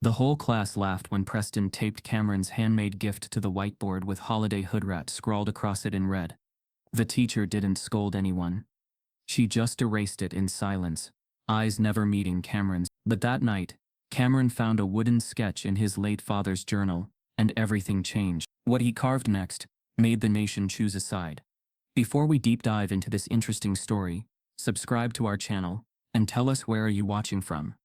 The whole class laughed when Preston taped Cameron's handmade gift to the whiteboard with "Holiday Hoodrat" scrawled across it in red. The teacher didn't scold anyone. She just erased it in silence, eyes never meeting Cameron's. But that night, Cameron found a wooden sketch in his late father's journal, and everything changed. What he carved next made the nation choose a side. Before we deep dive into this interesting story, subscribe to our channel, and tell us where are you watching from.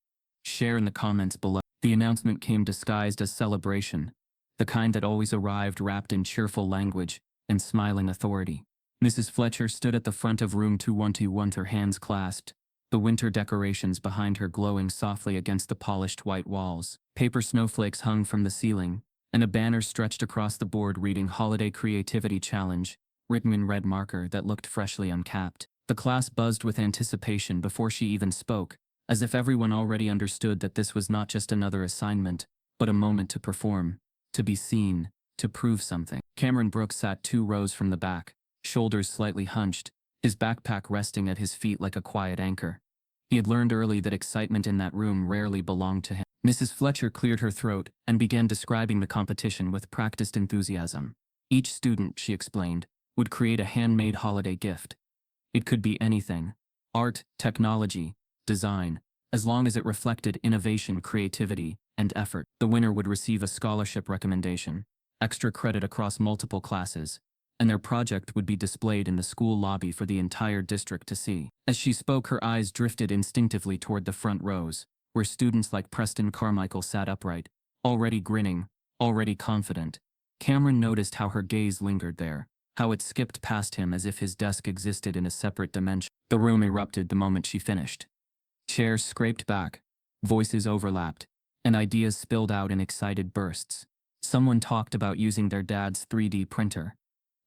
Share in the comments below. The announcement came disguised as celebration, the kind that always arrived wrapped in cheerful language and smiling authority. Mrs. Fletcher stood at the front of room 2121, her hands clasped, the winter decorations behind her glowing softly against the polished white walls. Paper snowflakes hung from the ceiling, and a banner stretched across the board reading "Holiday Creativity Challenge," written in red marker that looked freshly uncapped. The class buzzed with anticipation before she even spoke, as if everyone already understood that this was not just another assignment, but a moment to perform, to be seen, to prove something. Cameron Brooks sat 2 rows from the back, shoulders slightly hunched, his backpack resting at his feet like a quiet anchor. He had learned early that excitement in that room rarely belonged to him. Mrs. Fletcher cleared her throat and began describing the competition with practiced enthusiasm. Each student, she explained, would create a handmade holiday gift. It could be anything: art, technology, design, as long as it reflected innovation, creativity, and effort. The winner would receive a scholarship recommendation, extra credit across multiple classes, and their project would be displayed in the school lobby for the entire district to see. As she spoke, her eyes drifted instinctively toward the front rows, where students like Preston Carmichael sat upright, already grinning, already confident. Cameron noticed how her gaze lingered there, how it skipped past him as if his desk existed in a separate dimension. The room erupted the moment she finished. Chairs scraped back, voices overlapped, and ideas spilled out in excited bursts. Someone talked about using their dad's 3D printer.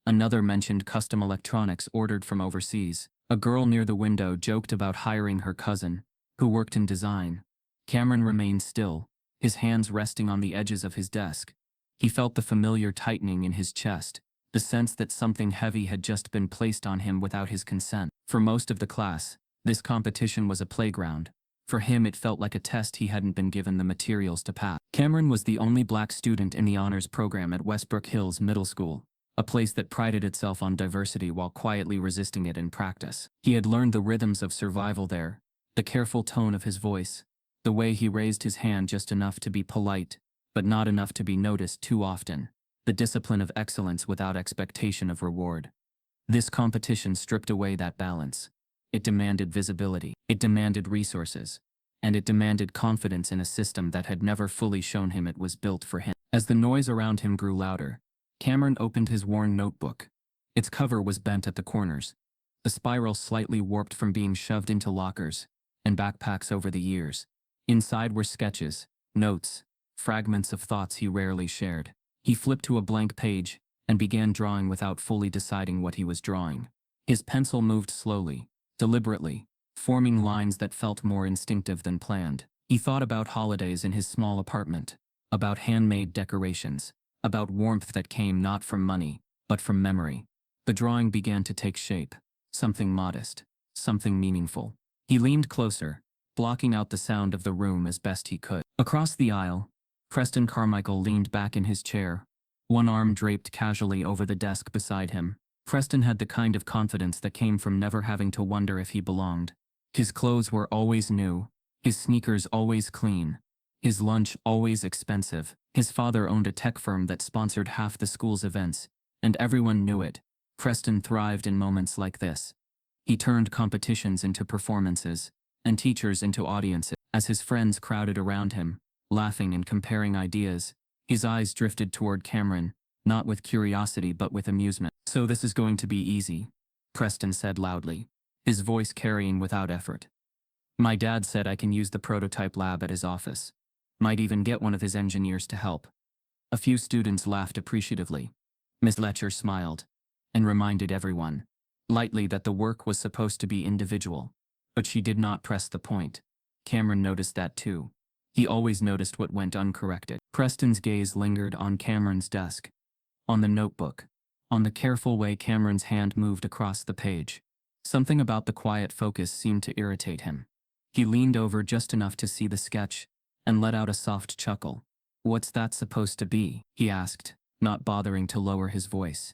Another mentioned custom electronics ordered from overseas. A girl near the window joked about hiring her cousin, who worked in design. Cameron remained still, his hands resting on the edges of his desk. He felt the familiar tightening in his chest, the sense that something heavy had just been placed on him without his consent. For most of the class, this competition was a playground. For him, it felt like a test he hadn't been given the materials to pass. Cameron was the only black student in the honors program at Westbrook Hills Middle School, a place that prided itself on diversity while quietly resisting it in practice. He had learned the rhythms of survival there, the careful tone of his voice, the way he raised his hand just enough to be polite, but not enough to be noticed too often, the discipline of excellence without expectation of reward. This competition stripped away that balance. It demanded visibility, it demanded resources, and it demanded confidence in a system that had never fully shown him it was built for him. As the noise around him grew louder, Cameron opened his worn notebook. Its cover was bent at the corners, the spiral slightly warped from being shoved into lockers and backpacks over the years. Inside were sketches, notes, fragments of thoughts he rarely shared. He flipped to a blank page and began drawing without fully deciding what he was drawing. His pencil moved slowly, deliberately, forming lines that felt more instinctive than planned. He thought about holidays in his small apartment, about handmade decorations, about warmth that came not from money, but from memory. The drawing began to take shape, something modest, something meaningful. He leaned closer, blocking out the sound of the room as best he could. Across the aisle, Preston Carmichael leaned back in his chair, one arm draped casually over the desk beside him. Preston had the kind of confidence that came from never having to wonder if he belonged. His clothes were always new, his sneakers always clean, his lunch always expensive. His father owned a tech firm that sponsored half the school's events, and everyone knew it. Preston thrived in moments like this. He turned competitions into performances, and teachers into audiences. As his friends crowded around him, laughing and comparing ideas, his eyes drifted toward Cameron, not with curiosity but with amusement. "So this is going to be easy," Preston said loudly, his voice carrying without effort. "My dad said I can use the prototype lab at his office. Might even get one of his engineers to help." A few students laughed appreciatively. Miss Fletcher smiled, and reminded everyone, lightly, that the work was supposed to be individual. But she did not press the point. Cameron noticed that too. He always noticed what went uncorrected. Preston's gaze lingered on Cameron's desk, on the notebook, on the careful way Cameron's hand moved across the page. Something about the quiet focus seemed to irritate him. He leaned over just enough to see the sketch, and let out a soft chuckle. "What's that supposed to be?" he asked, not bothering to lower his voice.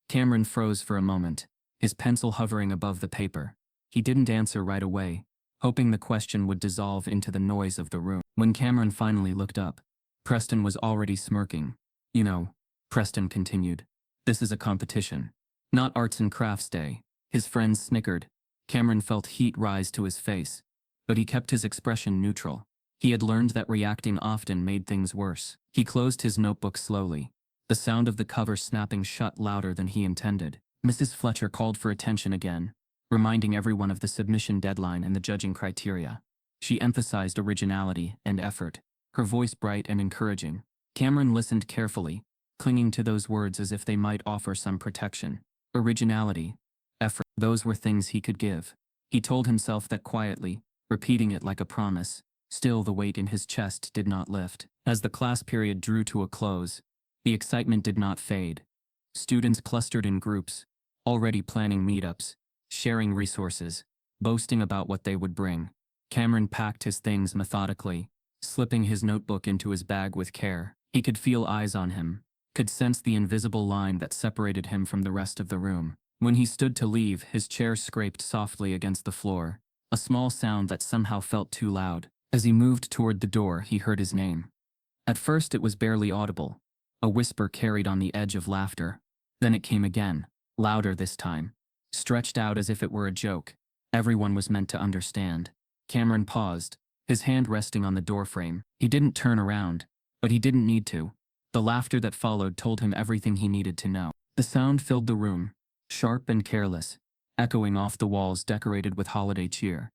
Cameron froze for a moment, his pencil hovering above the paper. He didn't answer right away, hoping the question would dissolve into the noise of the room. When Cameron finally looked up, Preston was already smirking. "You know," Preston continued, "this is a competition, not arts and crafts day." His friends snickered. Cameron felt heat rise to his face, but he kept his expression neutral. He had learned that reacting often made things worse. He closed his notebook slowly, the sound of the cover snapping shut louder than he intended. Mrs. Fletcher called for attention again, reminding everyone of the submission deadline and the judging criteria. She emphasized originality and effort, her voice bright and encouraging. Cameron listened carefully, clinging to those words as if they might offer some protection. Originality, effort, those were things he could give. He told himself that quietly, repeating it like a promise. Still, the weight in his chest did not lift. As the class period drew to a close, the excitement did not fade. Students clustered in groups, already planning meetups, sharing resources, boasting about what they would bring. Cameron packed his things methodically, slipping his notebook into his bag with care. He could feel eyes on him, could sense the invisible line that separated him from the rest of the room. When he stood to leave, his chair scraped softly against the floor, a small sound that somehow felt too loud. As he moved toward the door, he heard his name. At first it was barely audible, a whisper carried on the edge of laughter. Then it came again, louder this time, stretched out as if it were a joke. Everyone was meant to understand. Cameron paused, his hand resting on the doorframe. He didn't turn around, but he didn't need to. The laughter that followed told him everything he needed to know. The sound filled the room, sharp and careless, echoing off the walls decorated with holiday cheer.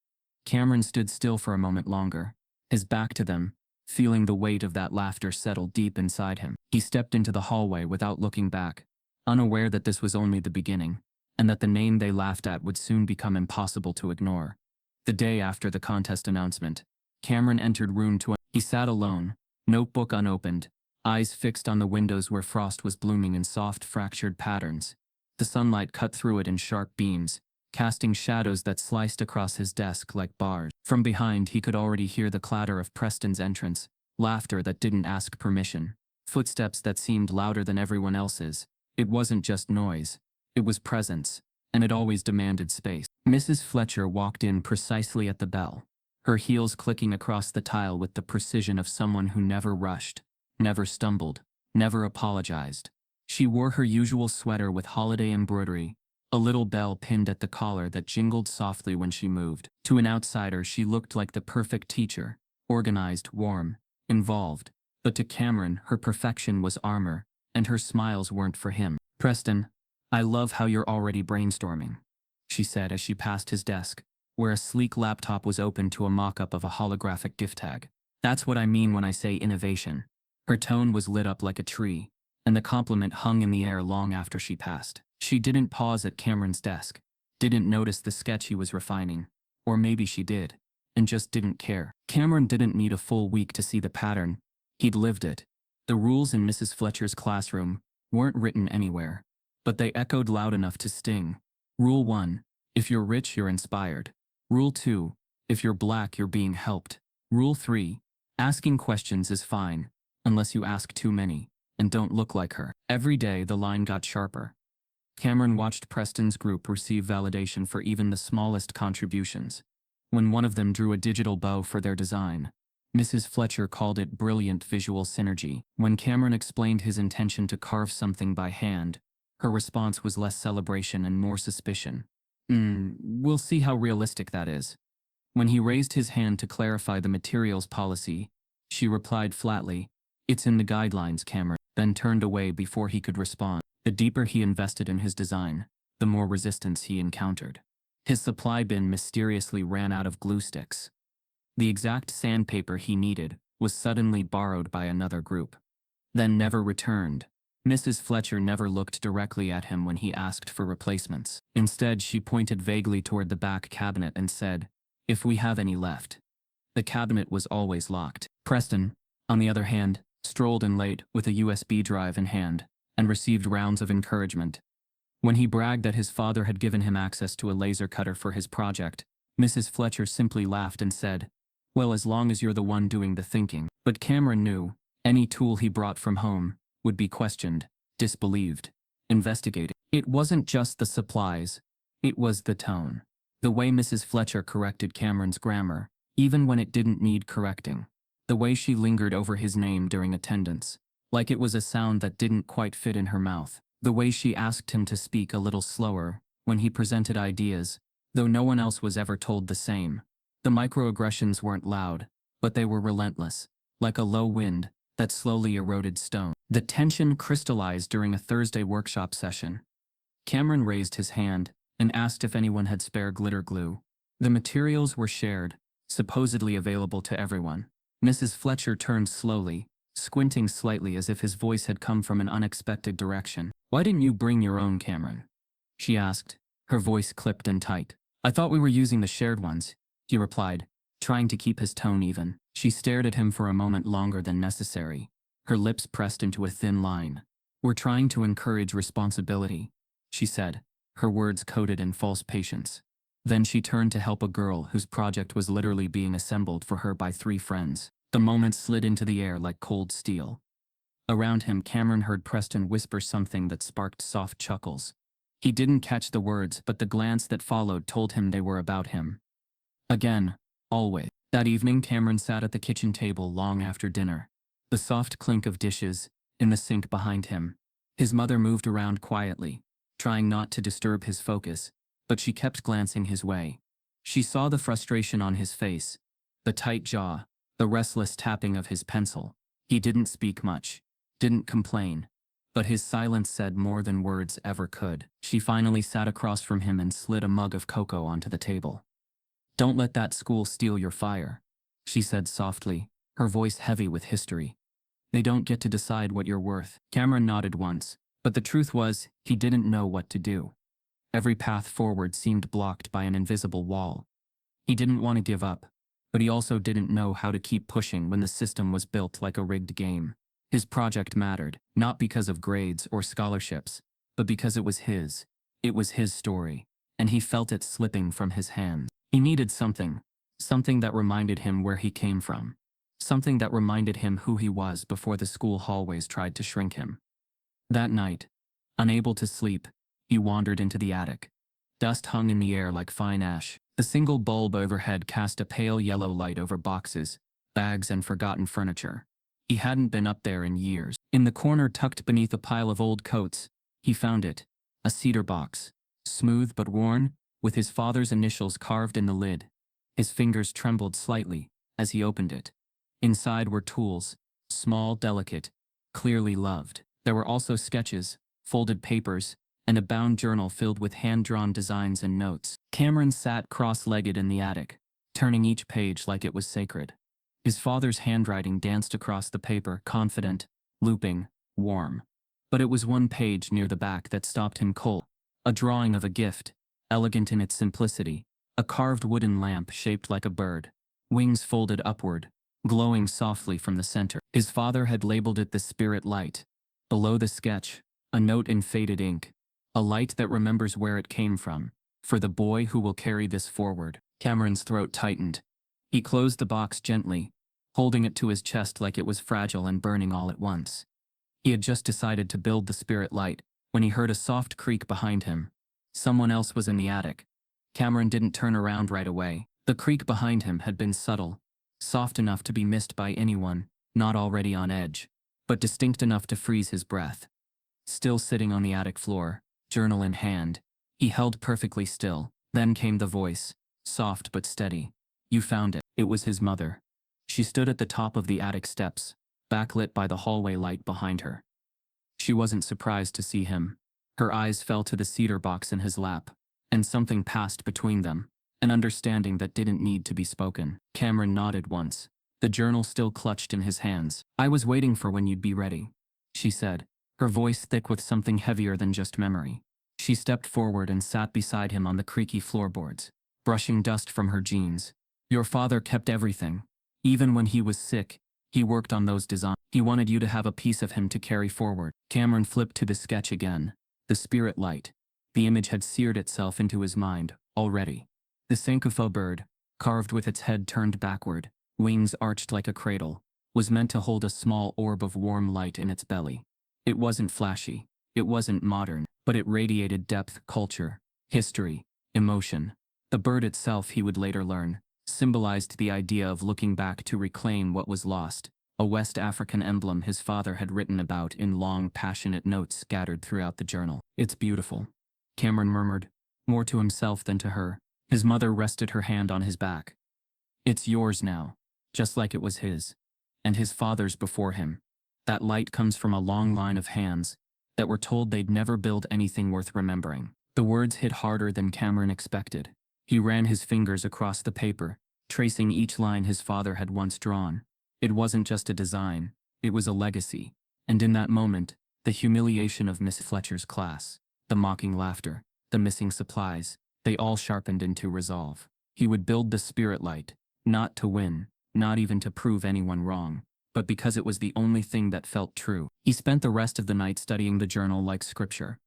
Cameron stood still for a moment longer, his back to them, feeling the weight of that laughter settle deep inside him. He stepped into the hallway without looking back, unaware that this was only the beginning, and that the name they laughed at would soon become impossible to ignore. The day after the contest announcement, Cameron entered room 2. He sat alone, notebook unopened, eyes fixed on the windows where frost was blooming in soft fractured patterns. The sunlight cut through it in sharp beams, casting shadows that sliced across his desk like bars. From behind, he could already hear the clatter of Preston's entrance, laughter that didn't ask permission, footsteps that seemed louder than everyone else's. It wasn't just noise, it was presence, and it always demanded space. Mrs. Fletcher walked in precisely at the bell, her heels clicking across the tile with the precision of someone who never rushed, never stumbled, never apologized. She wore her usual sweater with holiday embroidery, a little bell pinned at the collar that jingled softly when she moved. To an outsider, she looked like the perfect teacher, organized, warm, involved. But to Cameron, her perfection was armor, and her smiles weren't for him. "Preston, I love how you're already brainstorming," she said as she passed his desk, where a sleek laptop was open to a mock-up of a holographic gift tag. "That's what I mean when I say innovation." Her tone was lit up like a tree, and the compliment hung in the air long after she passed. She didn't pause at Cameron's desk, didn't notice the sketch he was refining, or maybe she did, and just didn't care. Cameron didn't need a full week to see the pattern, he'd lived it. The rules in Mrs. Fletcher's classroom weren't written anywhere, but they echoed loud enough to sting. Rule 1, if you're rich, you're inspired. Rule 2, if you're black, you're being helped. Rule 3, asking questions is fine, unless you ask too many, and don't look like her. Every day the line got sharper. Cameron watched Preston's group receive validation for even the smallest contributions. When one of them drew a digital bow for their design, Mrs. Fletcher called it brilliant visual synergy. When Cameron explained his intention to carve something by hand, her response was less celebration and more suspicion. We'll see how realistic that is." When he raised his hand to clarify the materials policy, she replied flatly, "It's in the guidelines, Cameron," then turned away before he could respond. The deeper he invested in his design, the more resistance he encountered. His supply bin mysteriously ran out of glue sticks. The exact sandpaper he needed was suddenly borrowed by another group, then never returned. Mrs. Fletcher never looked directly at him when he asked for replacements. Instead, she pointed vaguely toward the back cabinet and said, "If we have any left." The cabinet was always locked. Preston, on the other hand, strolled in late with a USB drive in hand, and received rounds of encouragement. When he bragged that his father had given him access to a laser cutter for his project, Mrs. Fletcher simply laughed and said, Well, as long as you're the one doing the thinking. But Cameron knew any tool he brought from home would be questioned, disbelieved, investigated. It wasn't just the supplies, it was the tone. The way Mrs. Fletcher corrected Cameron's grammar, even when it didn't need correcting. The way she lingered over his name during attendance, like it was a sound that didn't quite fit in her mouth. The way she asked him to speak a little slower when he presented ideas, though no one else was ever told the same. The microaggressions weren't loud, but they were relentless, like a low wind that slowly eroded stone. The tension crystallized during a Thursday workshop session. Cameron raised his hand and asked if anyone had spare glitter glue. The materials were shared, supposedly available to everyone. Mrs. Fletcher turned slowly, squinting slightly as if his voice had come from an unexpected direction. "Why didn't you bring your own, Cameron?" she asked, her voice clipped and tight. "I thought we were using the shared ones," he replied, trying to keep his tone even. She stared at him for a moment longer than necessary, her lips pressed into a thin line. "We're trying to encourage responsibility," she said, her words coated in false patience. Then she turned to help a girl whose project was literally being assembled for her by 3 friends. The moment slid into the air like cold steel. Around him, Cameron heard Preston whisper something that sparked soft chuckles. He didn't catch the words, but the glance that followed told him they were about him. Again, always. That evening, Cameron sat at the kitchen table long after dinner. The soft clink of dishes in the sink behind him. His mother moved around quietly, trying not to disturb his focus, but she kept glancing his way. She saw the frustration on his face, the tight jaw, the restless tapping of his pencil. He didn't speak much, didn't complain, but his silence said more than words ever could. She finally sat across from him and slid a mug of cocoa onto the table. "Don't let that school steal your fire," she said softly, her voice heavy with history. "They don't get to decide what you're worth." Cameron nodded once, but the truth was, he didn't know what to do. Every path forward seemed blocked by an invisible wall. He didn't want to give up, but he also didn't know how to keep pushing when the system was built like a rigged game. His project mattered, not because of grades or scholarships, but because it was his. It was his story, and he felt it slipping from his hands. He needed something that reminded him where he came from, something that reminded him who he was before the school hallways tried to shrink him. That night, unable to sleep, he wandered into the attic. Dust hung in the air like fine ash. The single bulb overhead cast a pale yellow light over boxes, bags, and forgotten furniture. He hadn't been up there in years. In the corner tucked beneath a pile of old coats, he found it, a cedar box, smooth but worn, with his father's initials carved in the lid. His fingers trembled slightly as he opened it. Inside were tools, small, delicate, clearly loved. There were also sketches, folded papers, and a bound journal filled with hand-drawn designs and notes. Cameron sat cross-legged in the attic, turning each page like it was sacred. His father's handwriting danced across the paper, confident, looping, warm. But it was one page near the back that stopped him cold. A drawing of a gift, elegant in its simplicity, a carved wooden lamp shaped like a bird, wings folded upward, glowing softly from the center. His father had labeled it the spirit light. Below the sketch, a note in faded ink, a light that remembers where it came from, for the boy who will carry this forward. Cameron's throat tightened. He closed the box gently, holding it to his chest like it was fragile and burning all at once. He had just decided to build the spirit light when he heard a soft creak behind him. Someone else was in the attic. Cameron didn't turn around right away. The creak behind him had been subtle, soft enough to be missed by anyone not already on edge, but distinct enough to freeze his breath. Still sitting on the attic floor, journal in hand, he held perfectly still. Then came the voice, soft but steady. "You found it." It was his mother. She stood at the top of the attic steps, backlit by the hallway light behind her. She wasn't surprised to see him. Her eyes fell to the cedar box in his lap, and something passed between them, an understanding that didn't need to be spoken. Cameron nodded once, the journal still clutched in his hands. "I was waiting for when you'd be ready," she said, her voice thick with something heavier than just memory. She stepped forward and sat beside him on the creaky floorboards, brushing dust from her jeans. "Your father kept everything. Even when he was sick, he worked on those designs. He wanted you to have a piece of him to carry forward." Cameron flipped to the sketch again. The spirit light. The image had seared itself into his mind, already. The Sankofa bird, carved with its head turned backward, wings arched like a cradle, was meant to hold a small orb of warm light in its belly. It wasn't flashy, it wasn't modern, but it radiated depth, culture, history, emotion. The bird itself, he would later learn, symbolized the idea of looking back to reclaim what was lost, a West African emblem his father had written about in long, passionate notes scattered throughout the journal. "It's beautiful," Cameron murmured, more to himself than to her. His mother rested her hand on his back. "It's yours now, just like it was his, and his father's before him. That light comes from a long line of hands that were told they'd never build anything worth remembering." The words hit harder than Cameron expected. He ran his fingers across the paper, tracing each line his father had once drawn. It wasn't just a design, it was a legacy. And in that moment, the humiliation of Miss Fletcher's class, the mocking laughter, the missing supplies, they all sharpened into resolve. He would build the spirit light, not to win, not even to prove anyone wrong, but because it was the only thing that felt true. He spent the rest of the night studying the journal like scripture.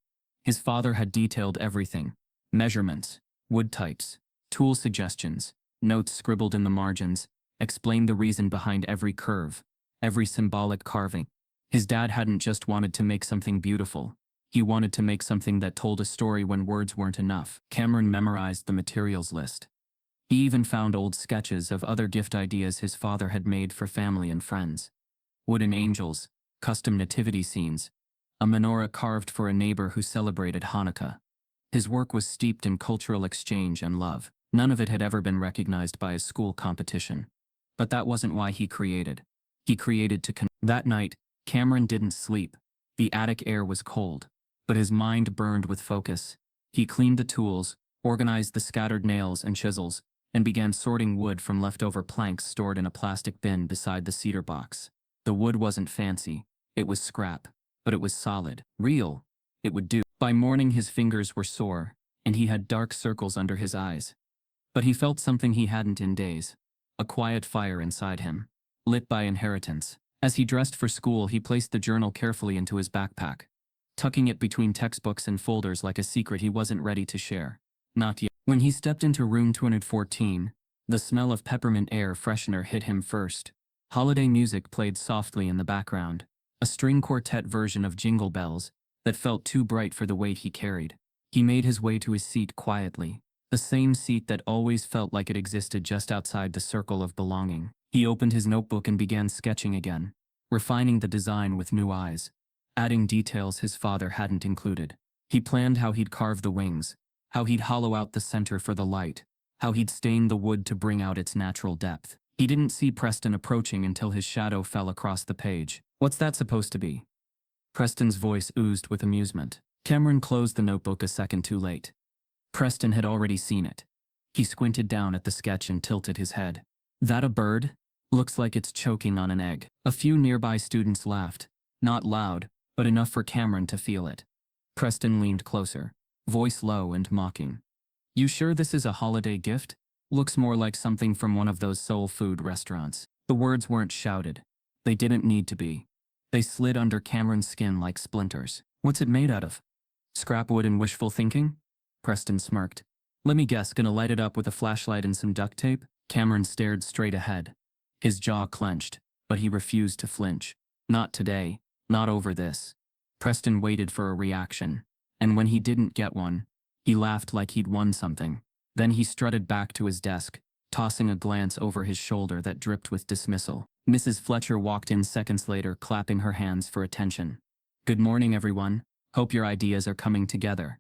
His father had detailed everything: measurements, wood types, tool suggestions, notes scribbled in the margins, explained the reason behind every curve, every symbolic carving. His dad hadn't just wanted to make something beautiful, he wanted to make something that told a story when words weren't enough. Cameron memorized the materials list. He even found old sketches of other gift ideas his father had made for family and friends. Wooden angels, custom nativity scenes, a menorah carved for a neighbor who celebrated Hanukkah. His work was steeped in cultural exchange and love. None of it had ever been recognized by a school competition. But that wasn't why he created. He created to That night, Cameron didn't sleep. The attic air was cold, but his mind burned with focus. He cleaned the tools, organized the scattered nails and chisels, and began sorting wood from leftover planks stored in a plastic bin beside the cedar box. The wood wasn't fancy, it was scrap, but it was solid, real. It would do. By morning his fingers were sore, and he had dark circles under his eyes. But he felt something he hadn't in days. A quiet fire inside him, lit by inheritance. As he dressed for school, he placed the journal carefully into his backpack, tucking it between textbooks and folders like a secret he wasn't ready to share. Not yet. When he stepped into room 214, the smell of peppermint air freshener hit him first. Holiday music played softly in the background, a string quartet version of Jingle Bells that felt too bright for the weight he carried. He made his way to his seat quietly, the same seat that always felt like it existed just outside the circle of belonging. He opened his notebook and began sketching again, refining the design with new eyes, adding details his father hadn't included. He planned how he'd carve the wings, how he'd hollow out the center for the light, how he'd stain the wood to bring out its natural depth. He didn't see Preston approaching until his shadow fell across the page. "What's that supposed to be?" Preston's voice oozed with amusement. Cameron closed the notebook a second too late. Preston had already seen it. He squinted down at the sketch and tilted his head. "That a bird? Looks like it's choking on an egg." A few nearby students laughed, not loud, but enough for Cameron to feel it. Preston leaned closer, voice low and mocking. "You sure this is a holiday gift? Looks more like something from one of those soul food restaurants." The words weren't shouted. They didn't need to be. They slid under Cameron's skin like splinters. "What's it made out of? Scrap wood and wishful thinking?" Preston smirked. "Let me guess, gonna light it up with a flashlight and some duct tape?" Cameron stared straight ahead. His jaw clenched, but he refused to flinch. Not today, not over this. Preston waited for a reaction, and when he didn't get one, he laughed like he'd won something. Then he strutted back to his desk, tossing a glance over his shoulder that dripped with dismissal. Mrs. Fletcher walked in seconds later, clapping her hands for attention. "Good morning, everyone. Hope your ideas are coming together.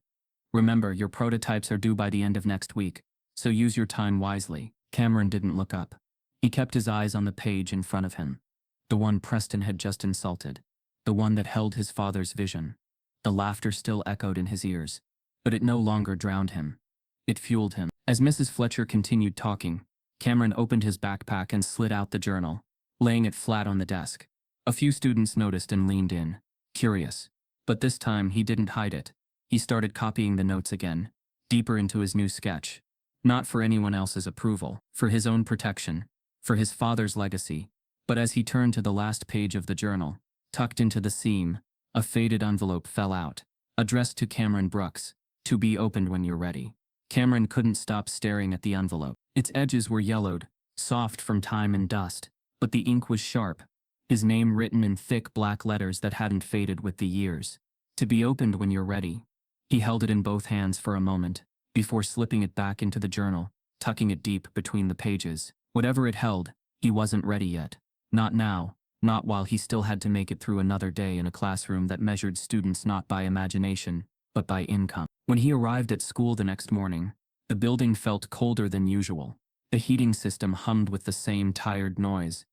Remember, your prototypes are due by the end of next week, so use your time wisely." Cameron didn't look up. He kept his eyes on the page in front of him. The one Preston had just insulted. The one that held his father's vision. The laughter still echoed in his ears, but it no longer drowned him. It fueled him. As Mrs. Fletcher continued talking, Cameron opened his backpack and slid out the journal, laying it flat on the desk. A few students noticed and leaned in, curious. But this time he didn't hide it. He started copying the notes again, deeper into his new sketch. Not for anyone else's approval, for his own protection, for his father's legacy. But as he turned to the last page of the journal, tucked into the seam, a faded envelope fell out, addressed to Cameron Brooks, "To be opened when you're ready." Cameron couldn't stop staring at the envelope. Its edges were yellowed, soft from time and dust, but the ink was sharp, his name written in thick black letters that hadn't faded with the years. To be opened when you're ready. He held it in both hands for a moment, before slipping it back into the journal, tucking it deep between the pages. Whatever it held, he wasn't ready yet. Not now, not while he still had to make it through another day in a classroom that measured students not by imagination, but by income. When he arrived at school the next morning, the building felt colder than usual. The heating system hummed with the same tired noise,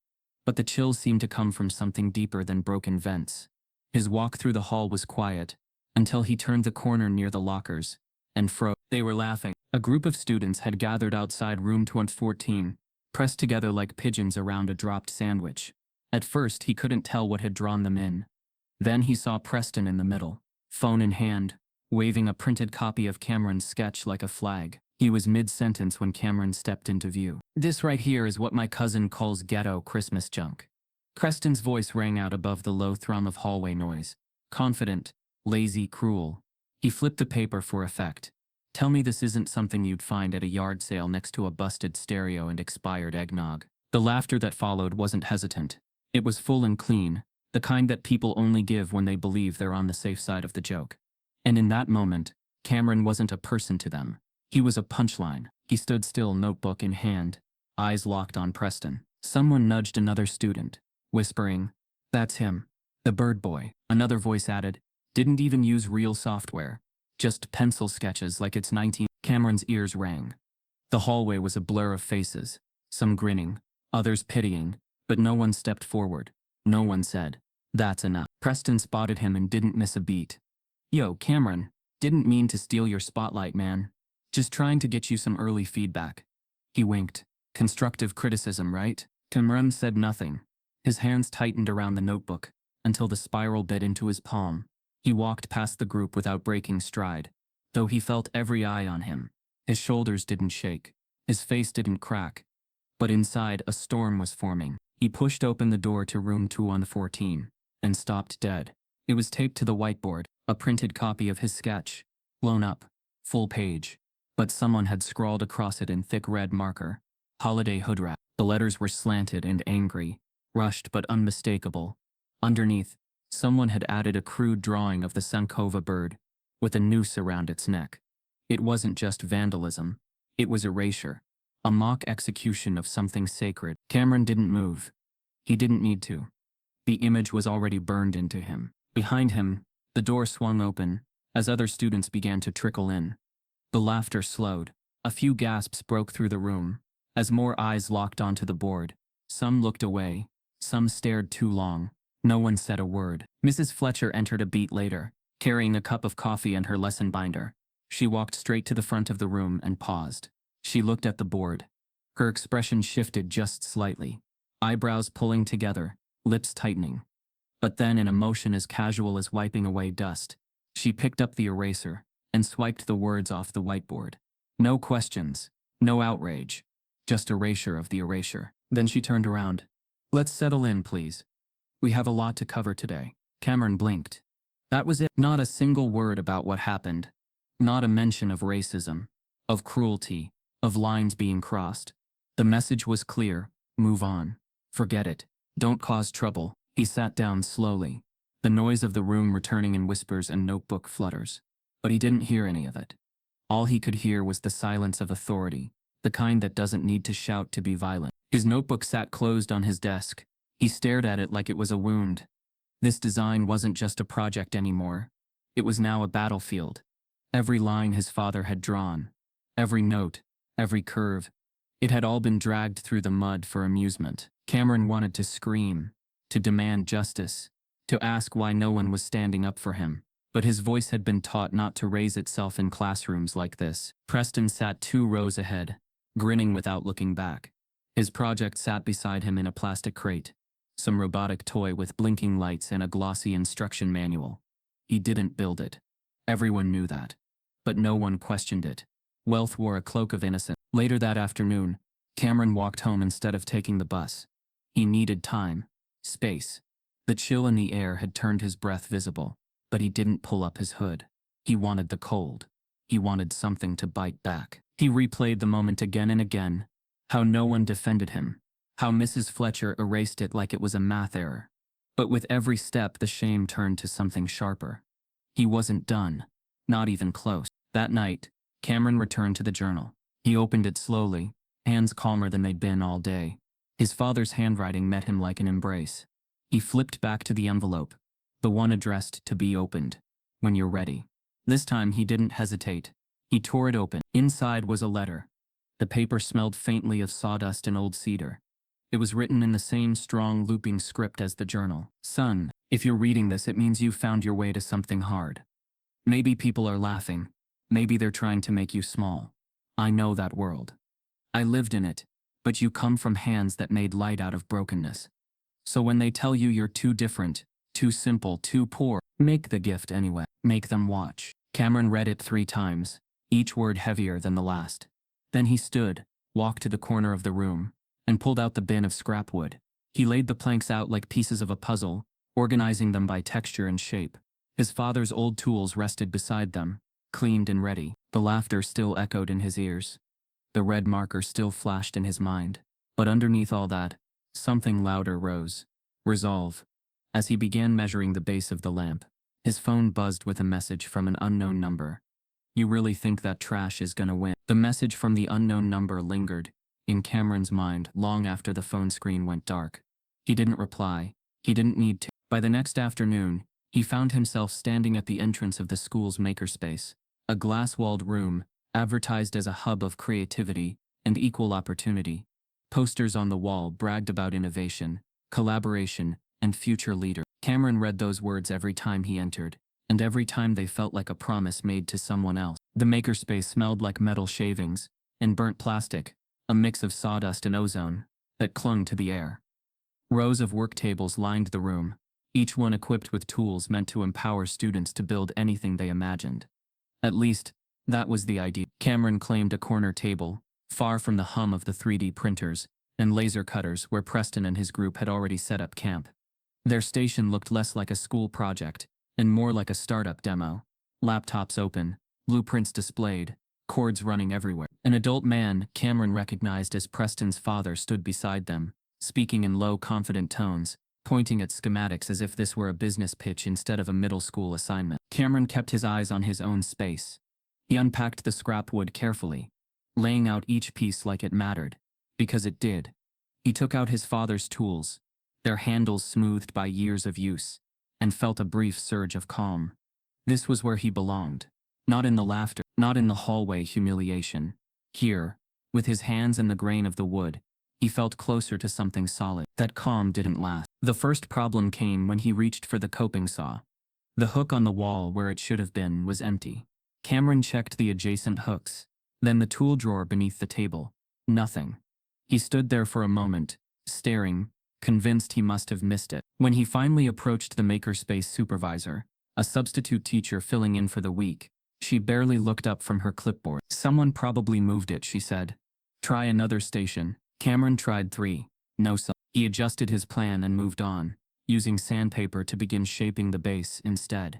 but the chill seemed to come from something deeper than broken vents. His walk through the hall was quiet, until he turned the corner near the lockers, and froze. They were laughing. A group of students had gathered outside room 214, pressed together like pigeons around a dropped sandwich. At first he couldn't tell what had drawn them in. Then he saw Preston in the middle, phone in hand, waving a printed copy of Cameron's sketch like a flag. He was mid-sentence when Cameron stepped into view. "This right here is what my cousin calls ghetto Christmas junk." Preston's voice rang out above the low thrum of hallway noise. Confident, lazy, cruel. He flipped the paper for effect. "Tell me this isn't something you'd find at a yard sale next to a busted stereo and expired eggnog." The laughter that followed wasn't hesitant. It was full and clean, the kind that people only give when they believe they're on the safe side of the joke. And in that moment, Cameron wasn't a person to them. He was a punchline. He stood still, notebook in hand, eyes locked on Preston. Someone nudged another student, whispering, "That's him. The bird boy." Another voice added, "Didn't even use real software. Just pencil sketches like it's 19. Cameron's ears rang. The hallway was a blur of faces, some grinning, others pitying, but no one stepped forward. No one said, "That's enough." Preston spotted him and didn't miss a beat. "Yo, Cameron, didn't mean to steal your spotlight, man. Just trying to get you some early feedback." He winked. "Constructive criticism, right?" Cameron said nothing. His hands tightened around the notebook, until the spiral bit into his palm. He walked past the group without breaking stride, though he felt every eye on him. His shoulders didn't shake. His face didn't crack. But inside, a storm was forming. He pushed open the door to room 214, and stopped dead. It was taped to the whiteboard, a printed copy of his sketch, blown up, full page. But someone had scrawled across it in thick red marker, "Holiday hood wrap." The letters were slanted and angry, rushed but unmistakable. Underneath, someone had added a crude drawing of the Sankova bird, with a noose around its neck. It wasn't just vandalism. It was erasure. A mock execution of something sacred. Cameron didn't move. He didn't need to. The image was already burned into him. Behind him, the door swung open, as other students began to trickle in. The laughter slowed. A few gasps broke through the room, as more eyes locked onto the board. Some looked away. Some stared too long. No one said a word. Mrs. Fletcher entered a beat later, carrying a cup of coffee and her lesson binder. She walked straight to the front of the room and paused. She looked at the board. Her expression shifted just slightly, eyebrows pulling together, lips tightening. But then, in a motion as casual as wiping away dust, she picked up the eraser and swiped the words off the whiteboard. No questions, no outrage, just erasure of the erasure. Then she turned around. "Let's settle in, please. We have a lot to cover today." Cameron blinked. That was it. Not a single word about what happened. Not a mention of racism, of cruelty, of lines being crossed. The message was clear: move on. Forget it. Don't cause trouble. He sat down slowly, the noise of the room returning in whispers and notebook flutters. But he didn't hear any of it. All he could hear was the silence of authority, the kind that doesn't need to shout to be violent. His notebook sat closed on his desk. He stared at it like it was a wound. This design wasn't just a project anymore. It was now a battlefield. Every line his father had drawn, every note, every curve, it had all been dragged through the mud for amusement. Cameron wanted to scream, to demand justice, to ask why no one was standing up for him. But his voice had been taught not to raise itself in classrooms like this. Preston sat 2 rows ahead, grinning without looking back. His project sat beside him in a plastic crate, some robotic toy with blinking lights and a glossy instruction manual. He didn't build it. Everyone knew that. But no one questioned it. Wealth wore a cloak of innocence. Later that afternoon, Cameron walked home instead of taking the bus. He needed time, space. The chill in the air had turned his breath visible, but he didn't pull up his hood. He wanted the cold. He wanted something to bite back. He replayed the moment again and again, How no one defended him. How Mrs. Fletcher erased it like it was a math error. But with every step, the shame turned to something sharper. He wasn't done. Not even close. That night, Cameron returned to the journal. He opened it slowly, hands calmer than they'd been all day. His father's handwriting met him like an embrace. He flipped back to the envelope, the one addressed to be opened. When you're ready. This time he didn't hesitate. He tore it open. Inside was a letter. The paper smelled faintly of sawdust and old cedar. It was written in the same strong looping script as the journal. Son, if you're reading this, it means you've found your way to something hard. Maybe people are laughing. Maybe they're trying to make you small. I know that world. I lived in it, but you come from hands that made light out of brokenness. So when they tell you you're too different, too simple, too poor, make the gift anyway. Make them watch. Cameron read it 3 times, each word heavier than the last. Then he stood, walked to the corner of the room, and pulled out the bin of scrap wood. He laid the planks out like pieces of a puzzle, organizing them by texture and shape. His father's old tools rested beside them, cleaned and ready. The laughter still echoed in his ears. The red marker still flashed in his mind. But underneath all that, something louder rose. Resolve. As he began measuring the base of the lamp, his phone buzzed with a message from an unknown number. You really think that trash is gonna win? The message from the unknown number lingered in Cameron's mind long after the phone screen went dark. He didn't reply. He didn't need to. By the next afternoon, he found himself standing at the entrance of the school's makerspace, a glass-walled room, advertised as a hub of creativity and equal opportunity. Posters on the wall bragged about innovation, collaboration, and future leader. Cameron read those words every time he entered, and every time they felt like a promise made to someone else. The makerspace smelled like metal shavings and burnt plastic, a mix of sawdust and ozone that clung to the air. Rows of work tables lined the room, each one equipped with tools meant to empower students to build anything they imagined. At least, that was the idea. Cameron claimed a corner table, far from the hum of the 3D printers and laser cutters where Preston and his group had already set up camp. Their station looked less like a school project and more like a startup demo. Laptops open, blueprints displayed, cords running everywhere. An adult man Cameron recognized as Preston's father stood beside them, speaking in low, confident tones, pointing at schematics as if this were a business pitch instead of a middle school assignment. Cameron kept his eyes on his own space. He unpacked the scrap wood carefully, laying out each piece like it mattered, because it did. He took out his father's tools, their handles smoothed by years of use, and felt a brief surge of calm. This was where he belonged. Not in the laughter, not in the hallway humiliation. Here, with his hands in the grain of the wood, he felt closer to something solid. That calm didn't last. The first problem came when he reached for the coping saw. The hook on the wall where it should have been was empty. Cameron checked the adjacent hooks, then the tool drawer beneath the table. Nothing. He stood there for a moment, staring, convinced he must have missed it. When he finally approached the makerspace supervisor, a substitute teacher filling in for the week, she barely looked up from her clipboard. Someone probably moved it, she said. Try another station. Cameron tried 3. No sign. He adjusted his plan and moved on, using sandpaper to begin shaping the base instead.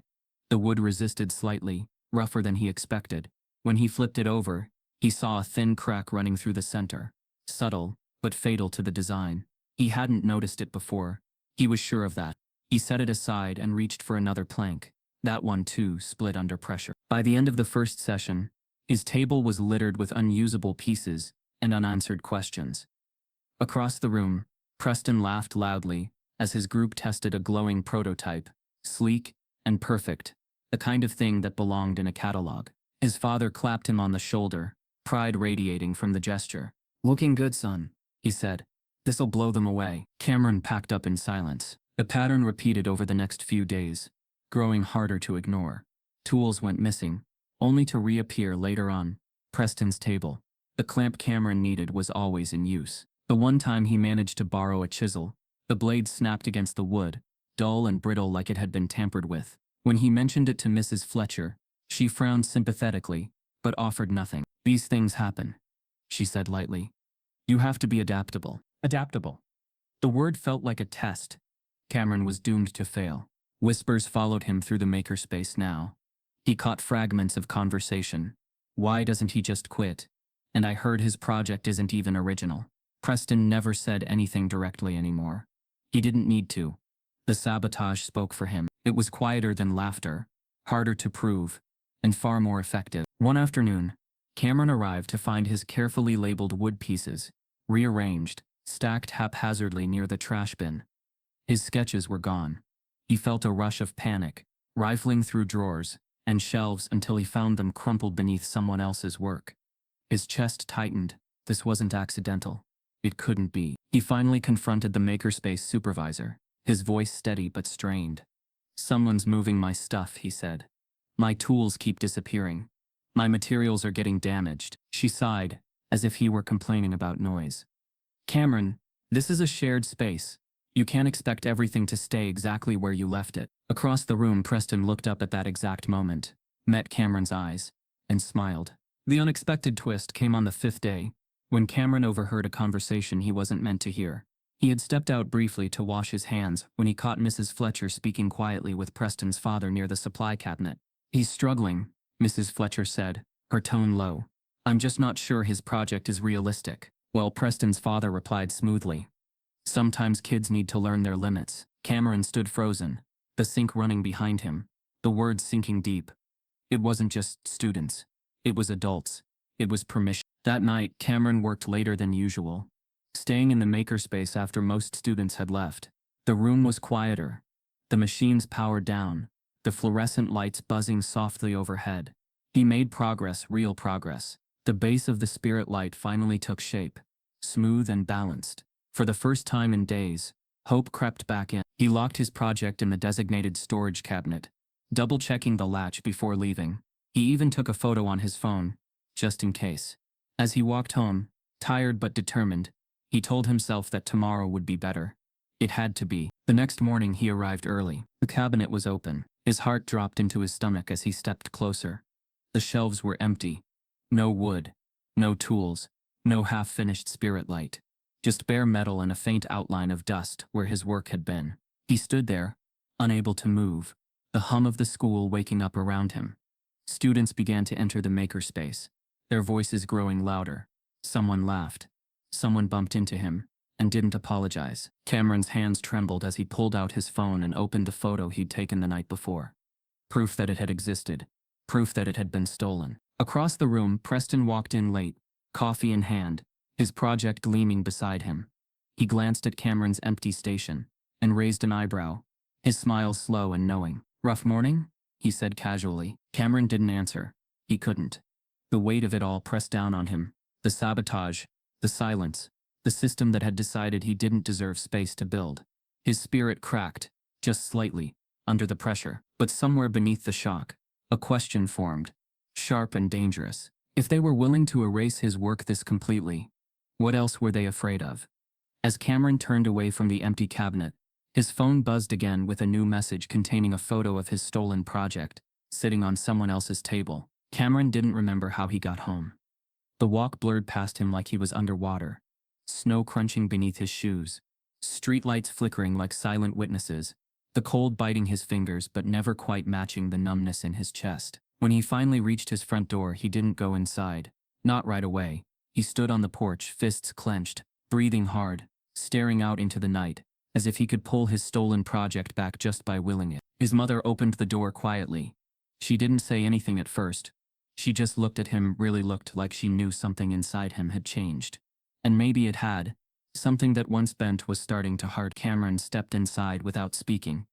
The wood resisted slightly, rougher than he expected. When he flipped it over, he saw a thin crack running through the center. Subtle, but fatal to the design. He hadn't noticed it before. He was sure of that. He set it aside and reached for another plank. That one too split under pressure. By the end of the first session, his table was littered with unusable pieces and unanswered questions. Across the room, Preston laughed loudly as his group tested a glowing prototype, sleek and perfect, the kind of thing that belonged in a catalog. His father clapped him on the shoulder, pride radiating from the gesture. Looking good, son, he said. This'll blow them away. Cameron packed up in silence. The pattern repeated over the next few days, growing harder to ignore. Tools went missing, only to reappear later on. Preston's table. The clamp Cameron needed was always in use. The one time he managed to borrow a chisel, the blade snapped against the wood, dull and brittle like it had been tampered with. When he mentioned it to Mrs. Fletcher, she frowned sympathetically, but offered nothing. These things happen, she said lightly. You have to be adaptable. Adaptable. The word felt like a test. Cameron was doomed to fail. Whispers followed him through the makerspace now. He caught fragments of conversation. Why doesn't he just quit? And I heard his project isn't even original. Preston never said anything directly anymore. He didn't need to. The sabotage spoke for him. It was quieter than laughter, harder to prove, and far more effective. One afternoon, Cameron arrived to find his carefully labeled wood pieces, rearranged, stacked haphazardly near the trash bin. His sketches were gone. He felt a rush of panic, rifling through drawers and shelves until he found them crumpled beneath someone else's work. His chest tightened. This wasn't accidental. It couldn't be. He finally confronted the makerspace supervisor, his voice steady but strained. "Someone's moving my stuff," he said. "My tools keep disappearing. My materials are getting damaged." She sighed, as if he were complaining about noise. "Cameron, this is a shared space. You can't expect everything to stay exactly where you left it." Across the room, Preston looked up at that exact moment, met Cameron's eyes, and smiled. The unexpected twist came on the 5th day, when Cameron overheard a conversation he wasn't meant to hear. He had stepped out briefly to wash his hands when he caught Mrs. Fletcher speaking quietly with Preston's father near the supply cabinet. "He's struggling," Mrs. Fletcher said, her tone low. "I'm just not sure his project is realistic." Well, Preston's father replied smoothly. "Sometimes kids need to learn their limits." Cameron stood frozen, the sink running behind him, the words sinking deep. It wasn't just students. It was adults. It was permission. That night, Cameron worked later than usual, staying in the makerspace after most students had left. The room was quieter, the machines powered down, the fluorescent lights buzzing softly overhead. He made progress, real progress. The base of the spirit light finally took shape, smooth and balanced. For the first time in days, hope crept back in. He locked his project in the designated storage cabinet, double-checking the latch before leaving. He even took a photo on his phone, just in case. As he walked home, tired but determined, he told himself that tomorrow would be better. It had to be. The next morning he arrived early. The cabinet was open. His heart dropped into his stomach as he stepped closer. The shelves were empty. No wood, no tools, no half-finished spirit light. Just bare metal and a faint outline of dust where his work had been. He stood there, unable to move, the hum of the school waking up around him. Students began to enter the makerspace, their voices growing louder. Someone laughed. Someone bumped into him, and didn't apologize. Cameron's hands trembled as he pulled out his phone and opened the photo he'd taken the night before. Proof that it had existed. Proof that it had been stolen. Across the room, Preston walked in late, coffee in hand, his project gleaming beside him. He glanced at Cameron's empty station, and raised an eyebrow, his smile slow and knowing. "Rough morning?" he said casually. Cameron didn't answer. He couldn't. The weight of it all pressed down on him. The sabotage, the silence, the system that had decided he didn't deserve space to build. His spirit cracked, just slightly, under the pressure. But somewhere beneath the shock, a question formed, sharp and dangerous. If they were willing to erase his work this completely, what else were they afraid of? As Cameron turned away from the empty cabinet, his phone buzzed again with a new message containing a photo of his stolen project, sitting on someone else's table. Cameron didn't remember how he got home. The walk blurred past him like he was underwater, snow crunching beneath his shoes, streetlights flickering like silent witnesses, the cold biting his fingers but never quite matching the numbness in his chest. When he finally reached his front door, he didn't go inside. Not right away. He stood on the porch, fists clenched, breathing hard, staring out into the night, as if he could pull his stolen project back just by willing it. His mother opened the door quietly. She didn't say anything at first. She just looked at him, really looked like she knew something inside him had changed. And maybe it had. Something that once bent was starting to harden. Cameron stepped inside without speaking,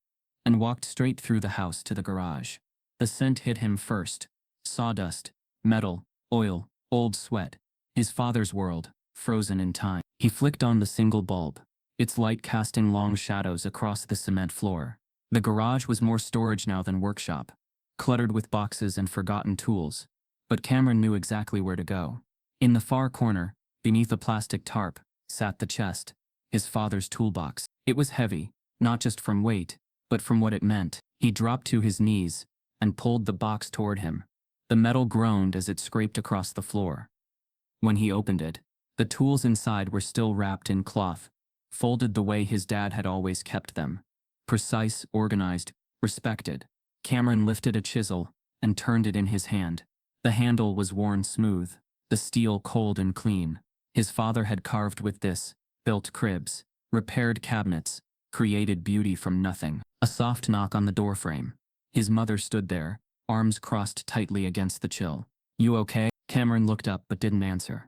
and walked straight through the house to the garage. The scent hit him first. Sawdust, metal, oil, old sweat. His father's world, frozen in time. He flicked on the single bulb, its light casting long shadows across the cement floor. The garage was more storage now than workshop, cluttered with boxes and forgotten tools. But Cameron knew exactly where to go. In the far corner, beneath a plastic tarp, sat the chest, his father's toolbox. It was heavy, not just from weight, but from what it meant. He dropped to his knees and pulled the box toward him. The metal groaned as it scraped across the floor. When he opened it, the tools inside were still wrapped in cloth, folded the way his dad had always kept them. Precise, organized, respected. Cameron lifted a chisel and turned it in his hand. The handle was worn smooth, the steel cold and clean. His father had carved with this, built cribs, repaired cabinets, created beauty from nothing. A soft knock on the doorframe. His mother stood there, arms crossed tightly against the chill. "You okay?" Cameron looked up but didn't answer.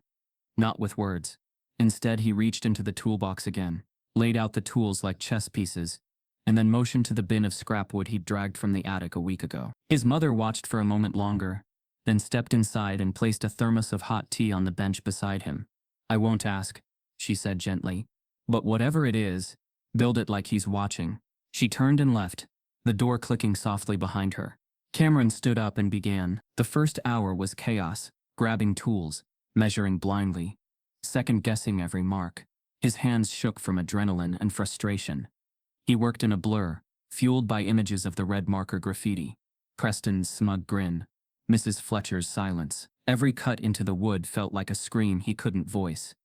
Not with words. Instead, he reached into the toolbox again, laid out the tools like chess pieces, and then motioned to the bin of scrap wood he'd dragged from the attic a week ago. His mother watched for a moment longer, then stepped inside and placed a thermos of hot tea on the bench beside him. "I won't ask," she said gently. "But whatever it is, build it like he's watching." She turned and left, the door clicking softly behind her. Cameron stood up and began. The first hour was chaos, grabbing tools, measuring blindly, second-guessing every mark. His hands shook from adrenaline and frustration. He worked in a blur, fueled by images of the red marker graffiti, Preston's smug grin, Mrs. Fletcher's silence. Every cut into the wood felt like a scream he couldn't voice.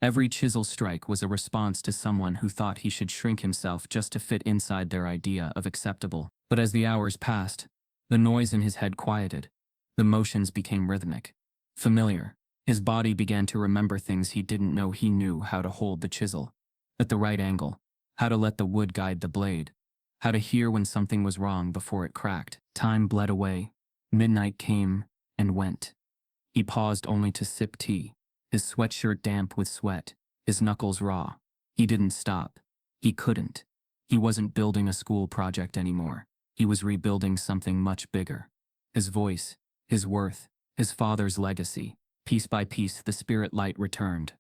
Every chisel strike was a response to someone who thought he should shrink himself just to fit inside their idea of acceptable. But as the hours passed, the noise in his head quieted. The motions became rhythmic, familiar. His body began to remember things he didn't know he knew: how to hold the chisel at the right angle, how to let the wood guide the blade, how to hear when something was wrong before it cracked. Time bled away. Midnight came and went. He paused only to sip tea, his sweatshirt damp with sweat, his knuckles raw. He didn't stop. He couldn't. He wasn't building a school project anymore. He was rebuilding something much bigger. His voice, his worth, his father's legacy. Piece by piece, the spirit light returned.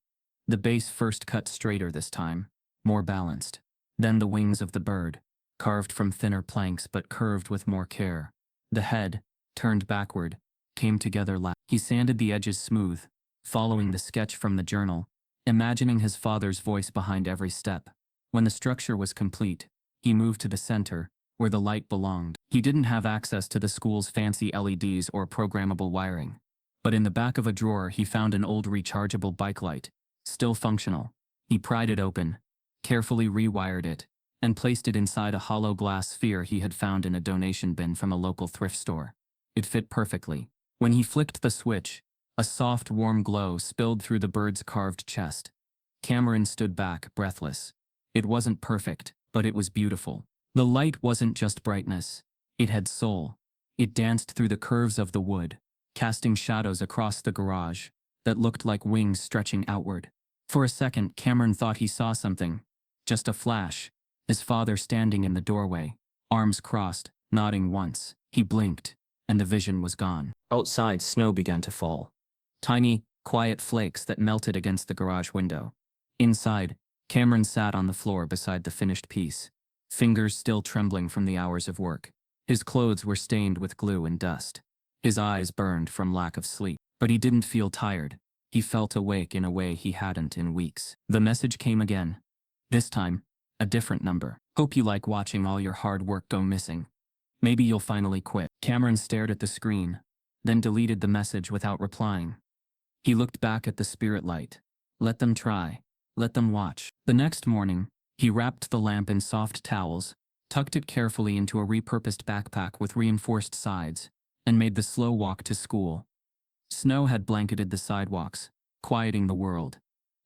The base first cut straighter this time, more balanced. Then the wings of the bird, carved from thinner planks but curved with more care. The head, turned backward, came together He sanded the edges smooth, following the sketch from the journal, imagining his father's voice behind every step. When the structure was complete, he moved to the center, where the light belonged. He didn't have access to the school's fancy LEDs or programmable wiring. But in the back of a drawer he found an old rechargeable bike light, still functional. He pried it open, carefully rewired it, and placed it inside a hollow glass sphere he had found in a donation bin from a local thrift store. It fit perfectly. When he flicked the switch, a soft, warm glow spilled through the bird's carved chest. Cameron stood back, breathless. It wasn't perfect, but it was beautiful. The light wasn't just brightness. It had soul. It danced through the curves of the wood, casting shadows across the garage that looked like wings stretching outward. For a second, Cameron thought he saw something. Just a flash. His father standing in the doorway, arms crossed, nodding once. He blinked, and the vision was gone. Outside, snow began to fall. Tiny, quiet flakes that melted against the garage window. Inside, Cameron sat on the floor beside the finished piece, fingers still trembling from the hours of work. His clothes were stained with glue and dust. His eyes burned from lack of sleep. But he didn't feel tired. He felt awake in a way he hadn't in weeks. The message came again. This time, a different number. "Hope you like watching all your hard work go missing. Maybe you'll finally quit." Cameron stared at the screen, then deleted the message without replying. He looked back at the spirit light. Let them try. Let them watch. The next morning, he wrapped the lamp in soft towels, tucked it carefully into a repurposed backpack with reinforced sides, and made the slow walk to school. Snow had blanketed the sidewalks, quieting the world.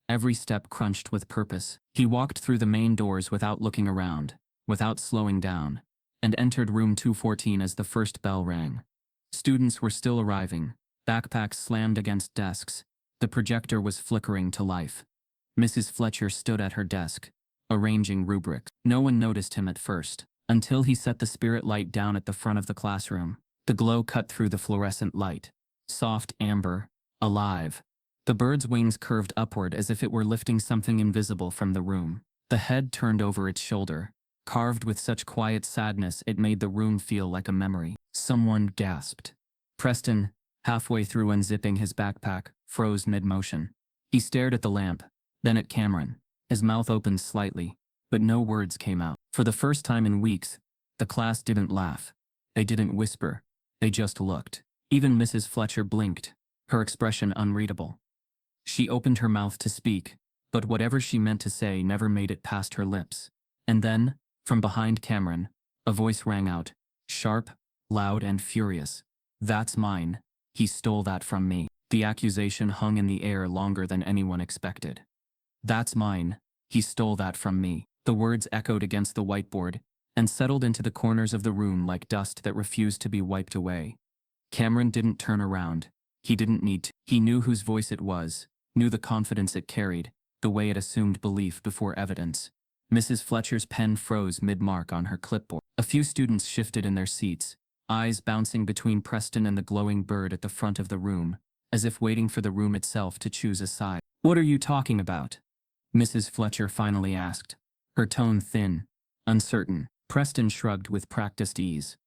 Every step crunched with purpose. He walked through the main doors without looking around, without slowing down, and entered room 214 as the first bell rang. Students were still arriving, backpacks slammed against desks. The projector was flickering to life. Mrs. Fletcher stood at her desk, arranging rubrics. No one noticed him at first, until he set the spirit light down at the front of the classroom. The glow cut through the fluorescent light. Soft amber, alive. The bird's wings curved upward as if it were lifting something invisible from the room. The head turned over its shoulder, carved with such quiet sadness it made the room feel like a memory. Someone gasped. Preston, halfway through unzipping his backpack, froze mid-motion. He stared at the lamp, then at Cameron. His mouth opened slightly, but no words came out. For the first time in weeks, the class didn't laugh. They didn't whisper. They just looked. Even Mrs. Fletcher blinked, her expression unreadable. She opened her mouth to speak, but whatever she meant to say never made it past her lips. And then, from behind Cameron, a voice rang out, sharp, loud, and furious. "That's mine. He stole that from me." The accusation hung in the air longer than anyone expected. "That's mine. He stole that from me." The words echoed against the whiteboard and settled into the corners of the room like dust that refused to be wiped away. Cameron didn't turn around. He didn't need to. He knew whose voice it was, knew the confidence it carried, the way it assumed belief before evidence. Mrs. Fletcher's pen froze mid-mark on her clipboard. A few students shifted in their seats, eyes bouncing between Preston and the glowing bird at the front of the room, as if waiting for the room itself to choose a side. "What are you talking about?" Mrs. Fletcher finally asked, her tone thin, uncertain. Preston shrugged with practiced ease.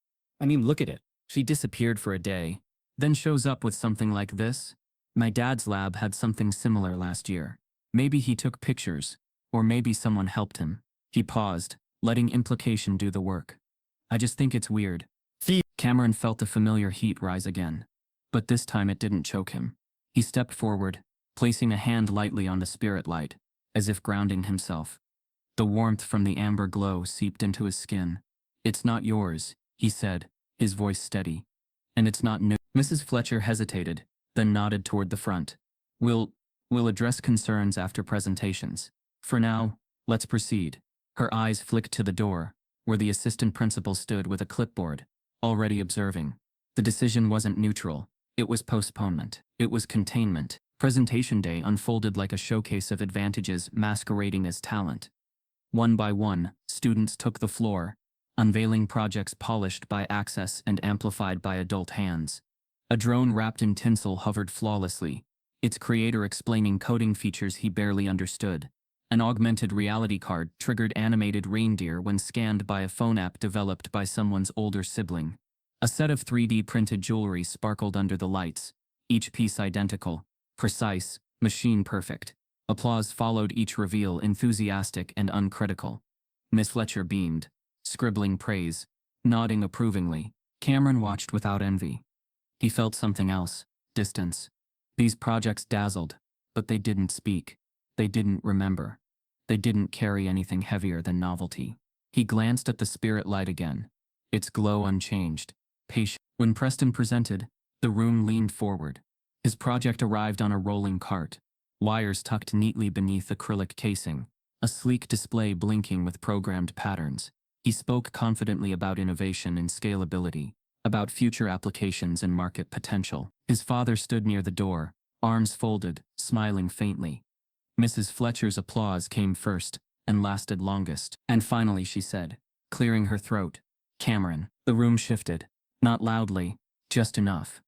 "I mean, look at it. She disappeared for a day, then shows up with something like this. My dad's lab had something similar last year. Maybe he took pictures, or maybe someone helped him." He paused, letting implication do the work. "I just think it's weird." Cameron felt the familiar heat rise again. But this time it didn't choke him. He stepped forward, placing a hand lightly on the spirit light, as if grounding himself. The warmth from the amber glow seeped into his skin. "It's not yours," he said, his voice steady. "And it's not new." Mrs. Fletcher hesitated, then nodded toward the front. We'll address concerns after presentations. For now, let's proceed." Her eyes flicked to the door, where the assistant principal stood with a clipboard, already observing. The decision wasn't neutral. It was postponement. It was containment. Presentation day unfolded like a showcase of advantages masquerading as talent. One by one, students took the floor, unveiling projects polished by access and amplified by adult hands. A drone wrapped in tinsel hovered flawlessly, its creator explaining coding features he barely understood. An augmented reality card triggered animated reindeer when scanned by a phone app developed by someone's older sibling. A set of 3D printed jewelry sparkled under the lights, each piece identical, precise, machine perfect. Applause followed each reveal, enthusiastic and uncritical. Miss Fletcher beamed, scribbling praise, nodding approvingly. Cameron watched without envy. He felt something else, distance. These projects dazzled, but they didn't speak. They didn't remember. They didn't carry anything heavier than novelty. He glanced at the spirit light again, its glow unchanged, patient. When Preston presented, the room leaned forward. His project arrived on a rolling cart, wires tucked neatly beneath acrylic casing, a sleek display blinking with programmed patterns. He spoke confidently about innovation and scalability, about future applications and market potential. His father stood near the door, arms folded, smiling faintly. Mrs. Fletcher's applause came first and lasted longest. And finally she said, clearing her throat, "Cameron." The room shifted, not loudly, just enough.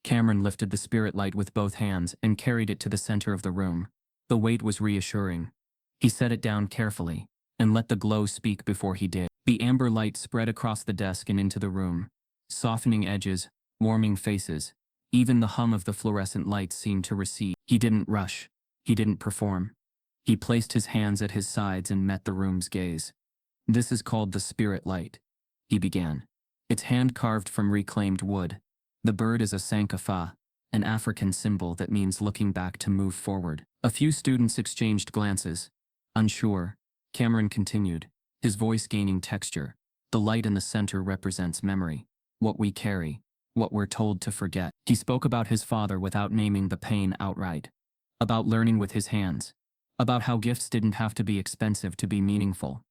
Cameron lifted the spirit light with both hands and carried it to the center of the room. The weight was reassuring. He set it down carefully and let the glow speak before he did. The amber light spread across the desk and into the room, softening edges, warming faces. Even the hum of the fluorescent lights seemed to recede. He didn't rush. He didn't perform. He placed his hands at his sides and met the room's gaze. "This is called the spirit light," he began. "It's hand-carved from reclaimed wood. The bird is a sankafa, an African symbol that means looking back to move forward." A few students exchanged glances. Unsure, Cameron continued, his voice gaining texture. "The light in the center represents memory, what we carry, what we're told to forget." He spoke about his father without naming the pain outright. About learning with his hands. About how gifts didn't have to be expensive to be meaningful.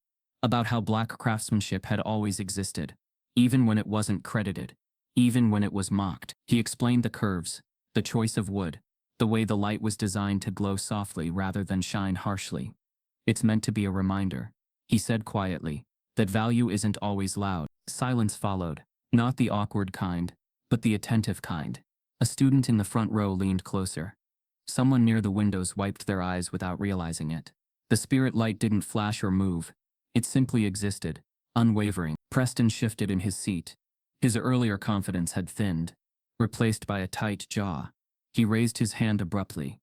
About how black craftsmanship had always existed, even when it wasn't credited, even when it was mocked. He explained the curves, the choice of wood, the way the light was designed to glow softly rather than shine harshly. "It's meant to be a reminder," he said quietly, "that value isn't always loud." Silence followed, not the awkward kind, but the attentive kind. A student in the front row leaned closer. Someone near the windows wiped their eyes without realizing it. The spirit light didn't flash or move. It simply existed, unwavering. Preston shifted in his seat. His earlier confidence had thinned, replaced by a tight jaw. He raised his hand abruptly.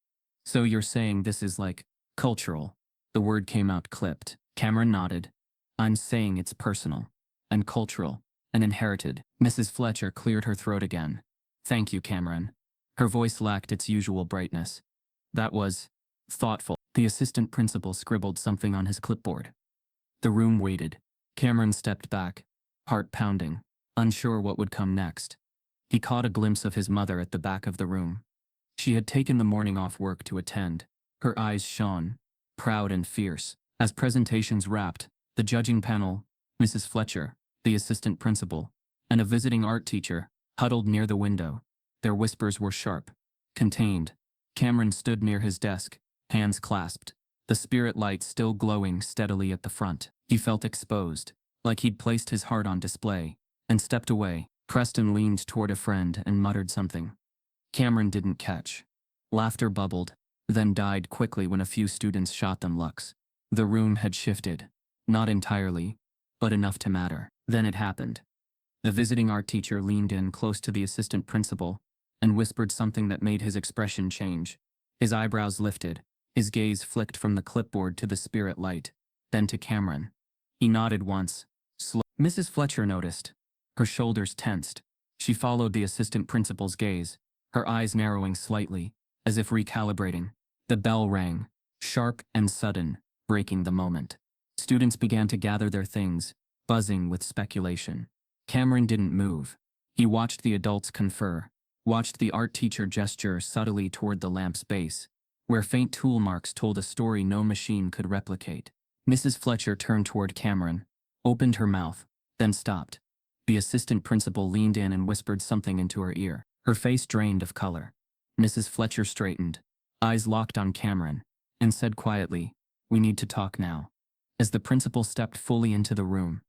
"So you're saying this is like, cultural?" The word came out clipped. Cameron nodded. "I'm saying it's personal, and cultural, and inherited." Mrs. Fletcher cleared her throat again. "Thank you, Cameron." Her voice lacked its usual brightness. "That was thoughtful." The assistant principal scribbled something on his clipboard. The room waited. Cameron stepped back, heart pounding, unsure what would come next. He caught a glimpse of his mother at the back of the room. She had taken the morning off work to attend. Her eyes shone, proud and fierce. As presentations wrapped, the judging panel, Mrs. Fletcher, the assistant principal, and a visiting art teacher, huddled near the window. Their whispers were sharp, contained. Cameron stood near his desk, hands clasped, the spirit light still glowing steadily at the front. He felt exposed, like he'd placed his heart on display, and stepped away. Preston leaned toward a friend and muttered something. Cameron didn't catch. Laughter bubbled, then died quickly when a few students shot them looks. The room had shifted. Not entirely, but enough to matter. Then it happened. The visiting art teacher leaned in close to the assistant principal and whispered something that made his expression change. His eyebrows lifted. His gaze flicked from the clipboard to the spirit light, then to Cameron. He nodded once. Mrs. Fletcher noticed. Her shoulders tensed. She followed the assistant principal's gaze, her eyes narrowing slightly, as if recalibrating. The bell rang, sharp and sudden, breaking the moment. Students began to gather their things, buzzing with speculation. Cameron didn't move. He watched the adults confer, watched the art teacher gesture subtly toward the lamp's base, where faint tool marks told a story no machine could replicate. Mrs. Fletcher turned toward Cameron, opened her mouth, then stopped. The assistant principal leaned in and whispered something into her ear. Her face drained of color. Mrs. Fletcher straightened, eyes locked on Cameron, and said quietly, "We need to talk now." As the principal stepped fully into the room,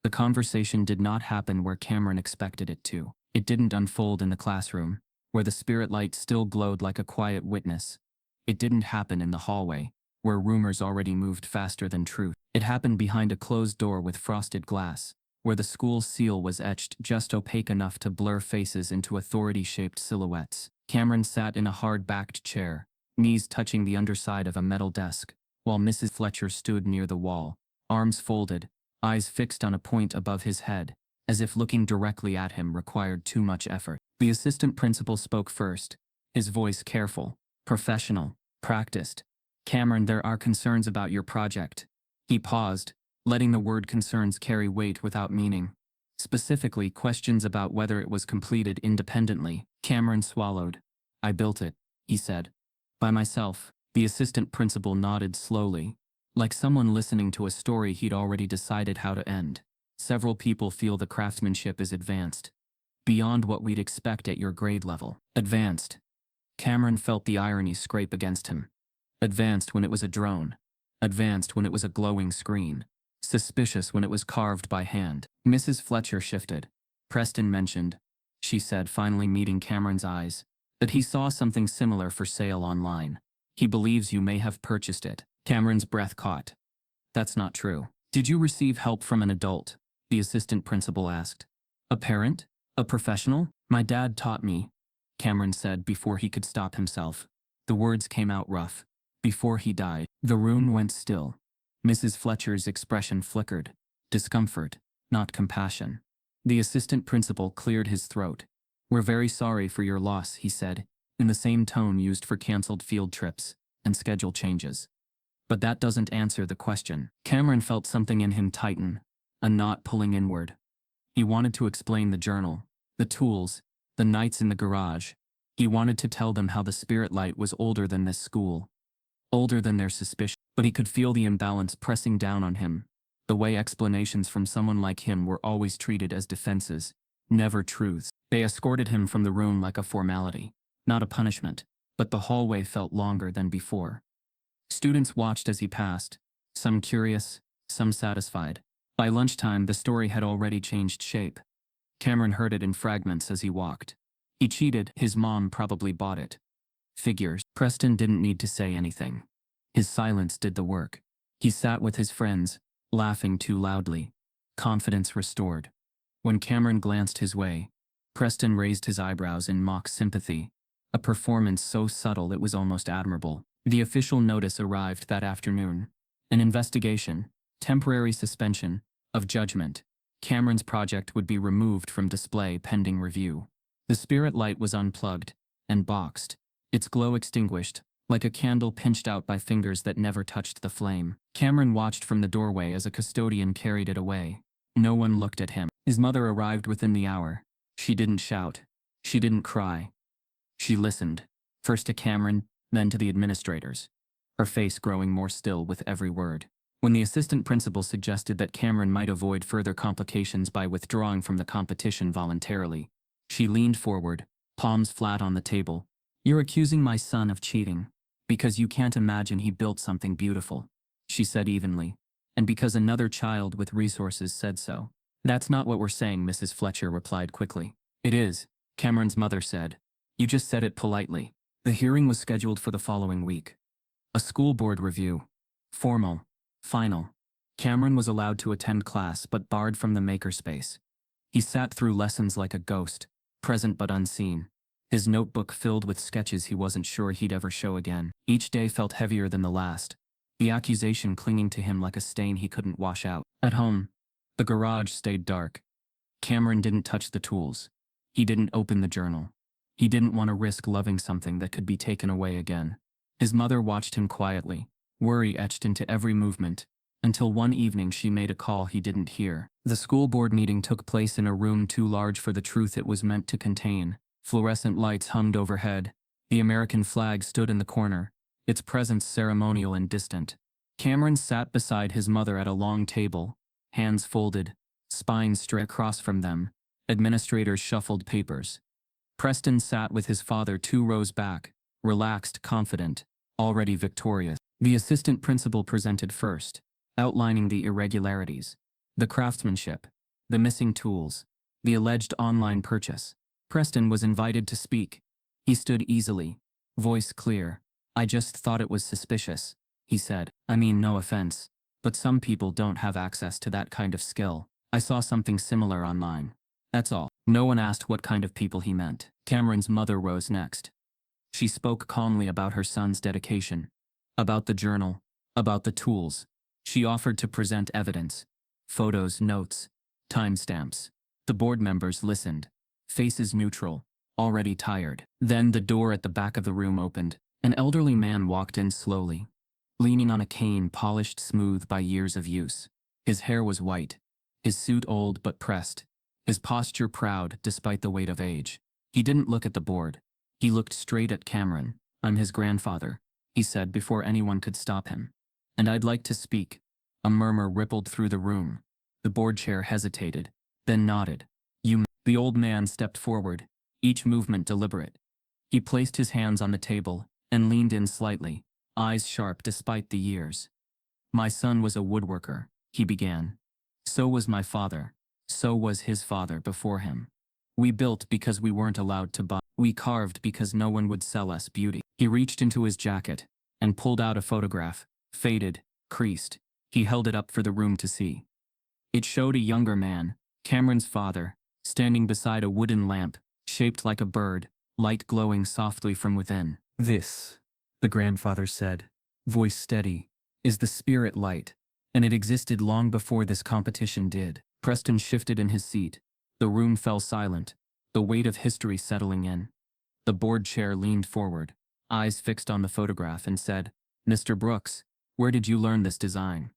the conversation did not happen where Cameron expected it to. It didn't unfold in the classroom, where the spirit light still glowed like a quiet witness. It didn't happen in the hallway, where rumors already moved faster than truth. It happened behind a closed door with frosted glass, where the school seal was etched just opaque enough to blur faces into authority-shaped silhouettes. Cameron sat in a hard-backed chair, knees touching the underside of a metal desk, while Mrs. Fletcher stood near the wall, arms folded, eyes fixed on a point above his head, as if looking directly at him required too much effort. The assistant principal spoke first, his voice careful, professional, practiced. "Cameron, there are concerns about your project." He paused, letting the word concerns carry weight without meaning. Specifically, questions about whether it was completed independently. Cameron swallowed. "I built it," he said. "By myself." The assistant principal nodded slowly, like someone listening to a story he'd already decided how to end. "Several people feel the craftsmanship is advanced. Beyond what we'd expect at your grade level." Advanced. Cameron felt the irony scrape against him. Advanced when it was a drone. Advanced when it was a glowing screen. Suspicious when it was carved by hand. Mrs. Fletcher shifted. "Preston mentioned," she said, finally meeting Cameron's eyes, "that he saw something similar for sale online. He believes you may have purchased it." Cameron's breath caught. "That's not true." "Did you receive help from an adult?" the assistant principal asked. "A parent? A professional?" "My dad taught me," Cameron said before he could stop himself. The words came out rough. "Before he died." The room went still. Mrs. Fletcher's expression flickered. Discomfort, not compassion. The assistant principal cleared his throat. "We're very sorry for your loss," he said, in the same tone used for canceled field trips and schedule changes. "But that doesn't answer the question." Cameron felt something in him tighten, a knot pulling inward. He wanted to explain the journal, the tools, the nights in the garage. He wanted to tell them how the spirit light was older than this school, older than their suspicion, but he could feel the imbalance pressing down on him, the way explanations from someone like him were always treated as defenses, never truths. They escorted him from the room like a formality, not a punishment, but the hallway felt longer than before. Students watched as he passed, some curious, some satisfied. By lunchtime, the story had already changed shape. Cameron heard it in fragments as he walked. He cheated, his mom probably bought it. Figures. Preston didn't need to say anything. His silence did the work. He sat with his friends, laughing too loudly. Confidence restored. When Cameron glanced his way, Preston raised his eyebrows in mock sympathy, a performance so subtle it was almost admirable. The official notice arrived that afternoon. An investigation, temporary suspension, of judgment. Cameron's project would be removed from display pending review. The spirit light was unplugged and boxed, its glow extinguished, like a candle pinched out by fingers that never touched the flame. Cameron watched from the doorway as a custodian carried it away. No one looked at him. His mother arrived within the hour. She didn't shout. She didn't cry. She listened. first to Cameron, then to the administrators, her face growing more still with every word. When the assistant principal suggested that Cameron might avoid further complications by withdrawing from the competition voluntarily, she leaned forward, palms flat on the table. "You're accusing my son of cheating, because you can't imagine he built something beautiful," she said evenly, "and because another child with resources said so." "That's not what we're saying," Mrs. Fletcher replied quickly. "It is," Cameron's mother said. "You just said it politely." The hearing was scheduled for the following week. A school board review. Formal. Final. Cameron was allowed to attend class but barred from the makerspace. He sat through lessons like a ghost, present but unseen, his notebook filled with sketches he wasn't sure he'd ever show again. Each day felt heavier than the last, the accusation clinging to him like a stain he couldn't wash out. At home, the garage stayed dark. Cameron didn't touch the tools. He didn't open the journal. He didn't want to risk loving something that could be taken away again. His mother watched him quietly, worry etched into every movement, until one evening she made a call he didn't hear. The school board meeting took place in a room too large for the truth it was meant to contain. Fluorescent lights hummed overhead. The American flag stood in the corner, its presence ceremonial and distant. Cameron sat beside his mother at a long table, hands folded, spine straight across from them. Administrators shuffled papers. Preston sat with his father 2 rows back, relaxed, confident, already victorious. The assistant principal presented first, outlining the irregularities, the craftsmanship, the missing tools, the alleged online purchase. Preston was invited to speak. He stood easily, voice clear. "I just thought it was suspicious," he said. "I mean, no offense, but some people don't have access to that kind of skill. I saw something similar online. That's all." No one asked what kind of people he meant. Cameron's mother rose next. She spoke calmly about her son's dedication, about the journal, about the tools. She offered to present evidence, photos, notes, timestamps. The board members listened, faces neutral, already tired. Then the door at the back of the room opened. An elderly man walked in slowly, leaning on a cane polished smooth by years of use. His hair was white, his suit old but pressed, his posture proud despite the weight of age. He didn't look at the board. He looked straight at Cameron. "I'm his grandfather," he said before anyone could stop him. "And I'd like to speak." A murmur rippled through the room. The board chair hesitated, then nodded. The old man stepped forward, each movement deliberate. He placed his hands on the table and leaned in slightly, eyes sharp despite the years. "My son was a woodworker," he began. "So was my father. So was his father before him. We built because we weren't allowed to buy. We carved because no one would sell us beauty." He reached into his jacket and pulled out a photograph, faded, creased. He held it up for the room to see. It showed a younger man, Cameron's father, standing beside a wooden lamp, shaped like a bird, light glowing softly from within. "This," the grandfather said, voice steady, "is the spirit light, and it existed long before this competition did." Preston shifted in his seat. The room fell silent, the weight of history settling in. The board chair leaned forward, eyes fixed on the photograph, and said, "Mr. Brooks, where did you learn this design?"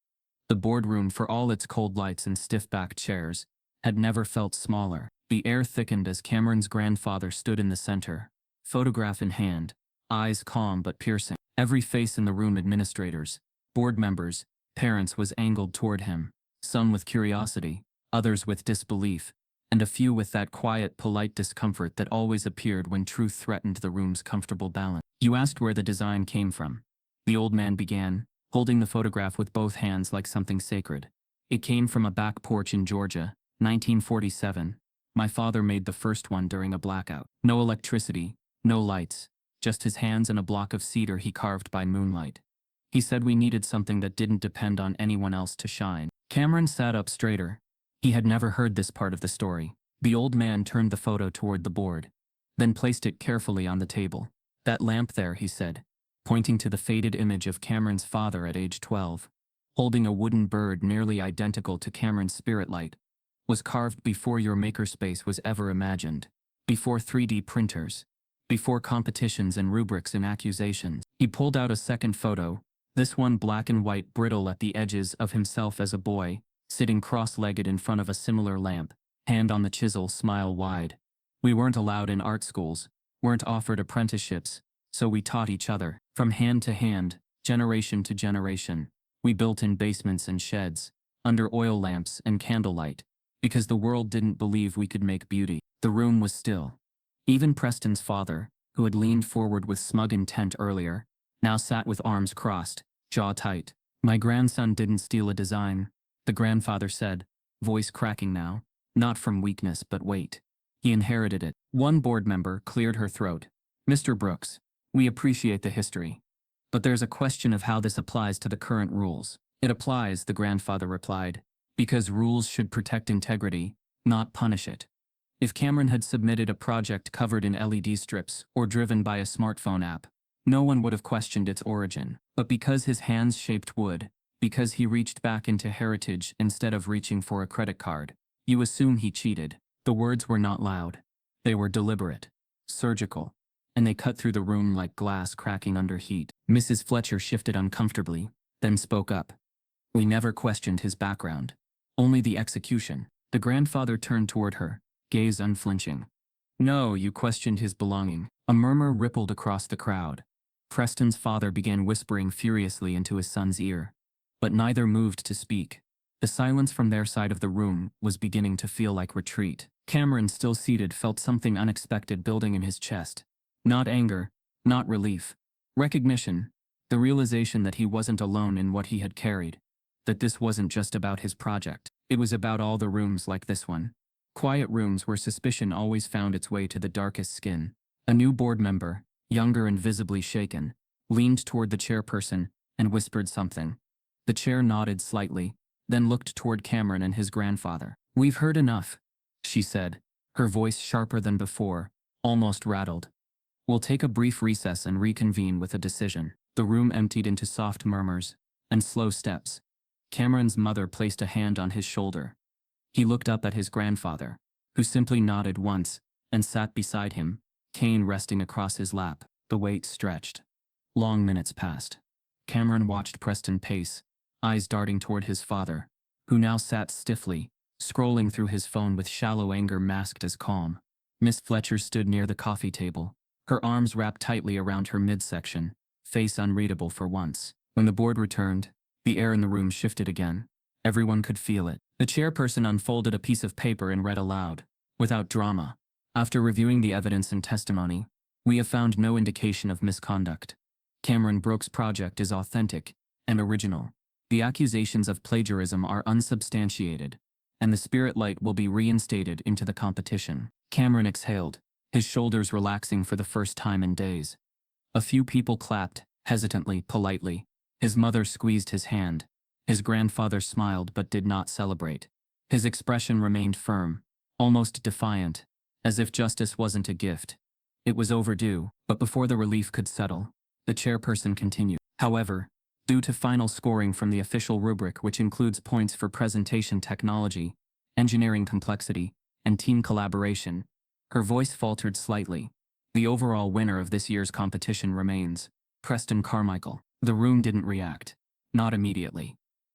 The boardroom, for all its cold lights and stiff-backed chairs, had never felt smaller. The air thickened as Cameron's grandfather stood in the center, photograph in hand, eyes calm but piercing. Every face in the room, administrators, board members, parents, was angled toward him, some with curiosity, others with disbelief, and a few with that quiet, polite discomfort that always appeared when truth threatened the room's comfortable balance. "You asked where the design came from," the old man began, holding the photograph with both hands like something sacred. "It came from a back porch in Georgia, 1947. My father made the first one during a blackout. No electricity, no lights, just his hands and a block of cedar he carved by moonlight. He said we needed something that didn't depend on anyone else to shine." Cameron sat up straighter. He had never heard this part of the story. The old man turned the photo toward the board, then placed it carefully on the table. "That lamp there," he said, pointing to the faded image of Cameron's father at age 12, holding a wooden bird nearly identical to Cameron's spirit light, "was carved before your makerspace was ever imagined, before 3D printers, before competitions and rubrics and accusations." He pulled out a second photo, this one black and white, brittle at the edges, of himself as a boy, sitting cross-legged in front of a similar lamp, hand on the chisel, smile wide. "We weren't allowed in art schools, weren't offered apprenticeships, So we taught each other. From hand to hand, generation to generation, we built in basements and sheds, under oil lamps and candlelight, because the world didn't believe we could make beauty. The room was still. Even Preston's father, who had leaned forward with smug intent earlier, now sat with arms crossed, jaw tight. My grandson didn't steal a design, the grandfather said, voice cracking now, not from weakness but weight. He inherited it. One board member cleared her throat. Mr. Brooks, we appreciate the history. But there's a question of how this applies to the current rules. It applies, the grandfather replied, because rules should protect integrity, not punish it. If Cameron had submitted a project covered in LED strips or driven by a smartphone app, no one would have questioned its origin. But because his hands shaped wood, because he reached back into heritage instead of reaching for a credit card, you assume he cheated. The words were not loud. They were deliberate, surgical, and they cut through the room like glass cracking under heat. Mrs. Fletcher shifted uncomfortably, then spoke up. We never questioned his background. Only the execution. The grandfather turned toward her, gaze unflinching. No, you questioned his belonging. A murmur rippled across the crowd. Preston's father began whispering furiously into his son's ear, but neither moved to speak. The silence from their side of the room was beginning to feel like retreat. Cameron, still seated, felt something unexpected building in his chest. Not anger, not relief. Recognition. The realization that he wasn't alone in what he had carried. That this wasn't just about his project. It was about all the rooms like this one. Quiet rooms where suspicion always found its way to the darkest skin. A new board member, younger and visibly shaken, leaned toward the chairperson and whispered something. The chair nodded slightly, then looked toward Cameron and his grandfather. We've heard enough, she said, her voice sharper than before, almost rattled. We'll take a brief recess and reconvene with a decision. The room emptied into soft murmurs and slow steps. Cameron's mother placed a hand on his shoulder. He looked up at his grandfather, who simply nodded once and sat beside him, cane resting across his lap. The weight stretched. Long minutes passed. Cameron watched Preston pace, eyes darting toward his father, who now sat stiffly, scrolling through his phone with shallow anger masked as calm. Miss Fletcher stood near the coffee table, her arms wrapped tightly around her midsection, face unreadable for once. When the board returned, the air in the room shifted again. Everyone could feel it. The chairperson unfolded a piece of paper and read aloud, without drama. After reviewing the evidence and testimony, we have found no indication of misconduct. Cameron Brooks' project is authentic and original. The accusations of plagiarism are unsubstantiated, and the spirit light will be reinstated into the competition. Cameron exhaled, his shoulders relaxing for the first time in days. A few people clapped, hesitantly, politely. His mother squeezed his hand. His grandfather smiled but did not celebrate. His expression remained firm, almost defiant, as if justice wasn't a gift. It was overdue, but before the relief could settle, the chairperson continued. However, due to final scoring from the official rubric, which includes points for presentation technology, engineering complexity, and team collaboration, her voice faltered slightly. The overall winner of this year's competition remains Preston Carmichael. The room didn't react. Not immediately.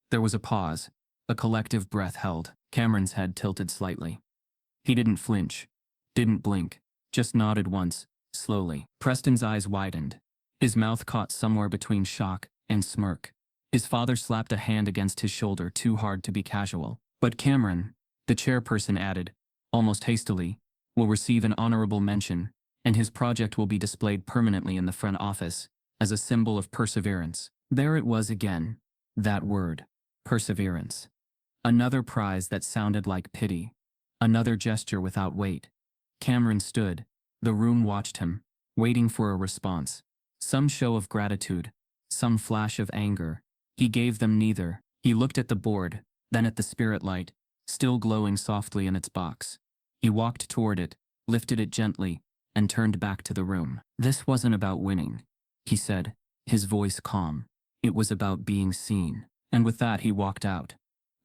There was a pause, a collective breath held. Cameron's head tilted slightly. He didn't flinch, didn't blink, just nodded once, slowly. Preston's eyes widened. His mouth caught somewhere between shock and smirk. His father slapped a hand against his shoulder too hard to be casual. But Cameron, the chairperson added, almost hastily, will receive an honorable mention, and his project will be displayed permanently in the front office, as a symbol of perseverance. There it was again, that word, perseverance. Another prize that sounded like pity. Another gesture without weight. Cameron stood. The room watched him, waiting for a response. Some show of gratitude, some flash of anger. He gave them neither. He looked at the board, then at the spirit light, still glowing softly in its box. He walked toward it, lifted it gently, and turned back to the room. This wasn't about winning, he said, his voice calm. It was about being seen. And with that he walked out.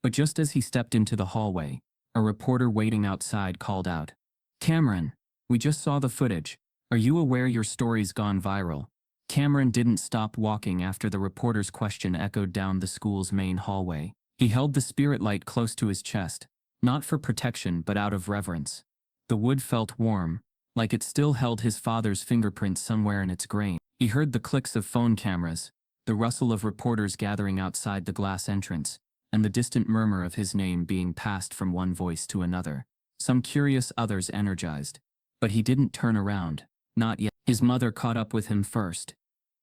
But just as he stepped into the hallway, a reporter waiting outside called out, Cameron, we just saw the footage. Are you aware your story's gone viral? Cameron didn't stop walking after the reporter's question echoed down the school's main hallway. He held the spirit light close to his chest, not for protection but out of reverence. The wood felt warm, like it still held his father's fingerprints somewhere in its grain. He heard the clicks of phone cameras, the rustle of reporters gathering outside the glass entrance, and the distant murmur of his name being passed from one voice to another. Some curious, others energized. But he didn't turn around, not yet. His mother caught up with him first,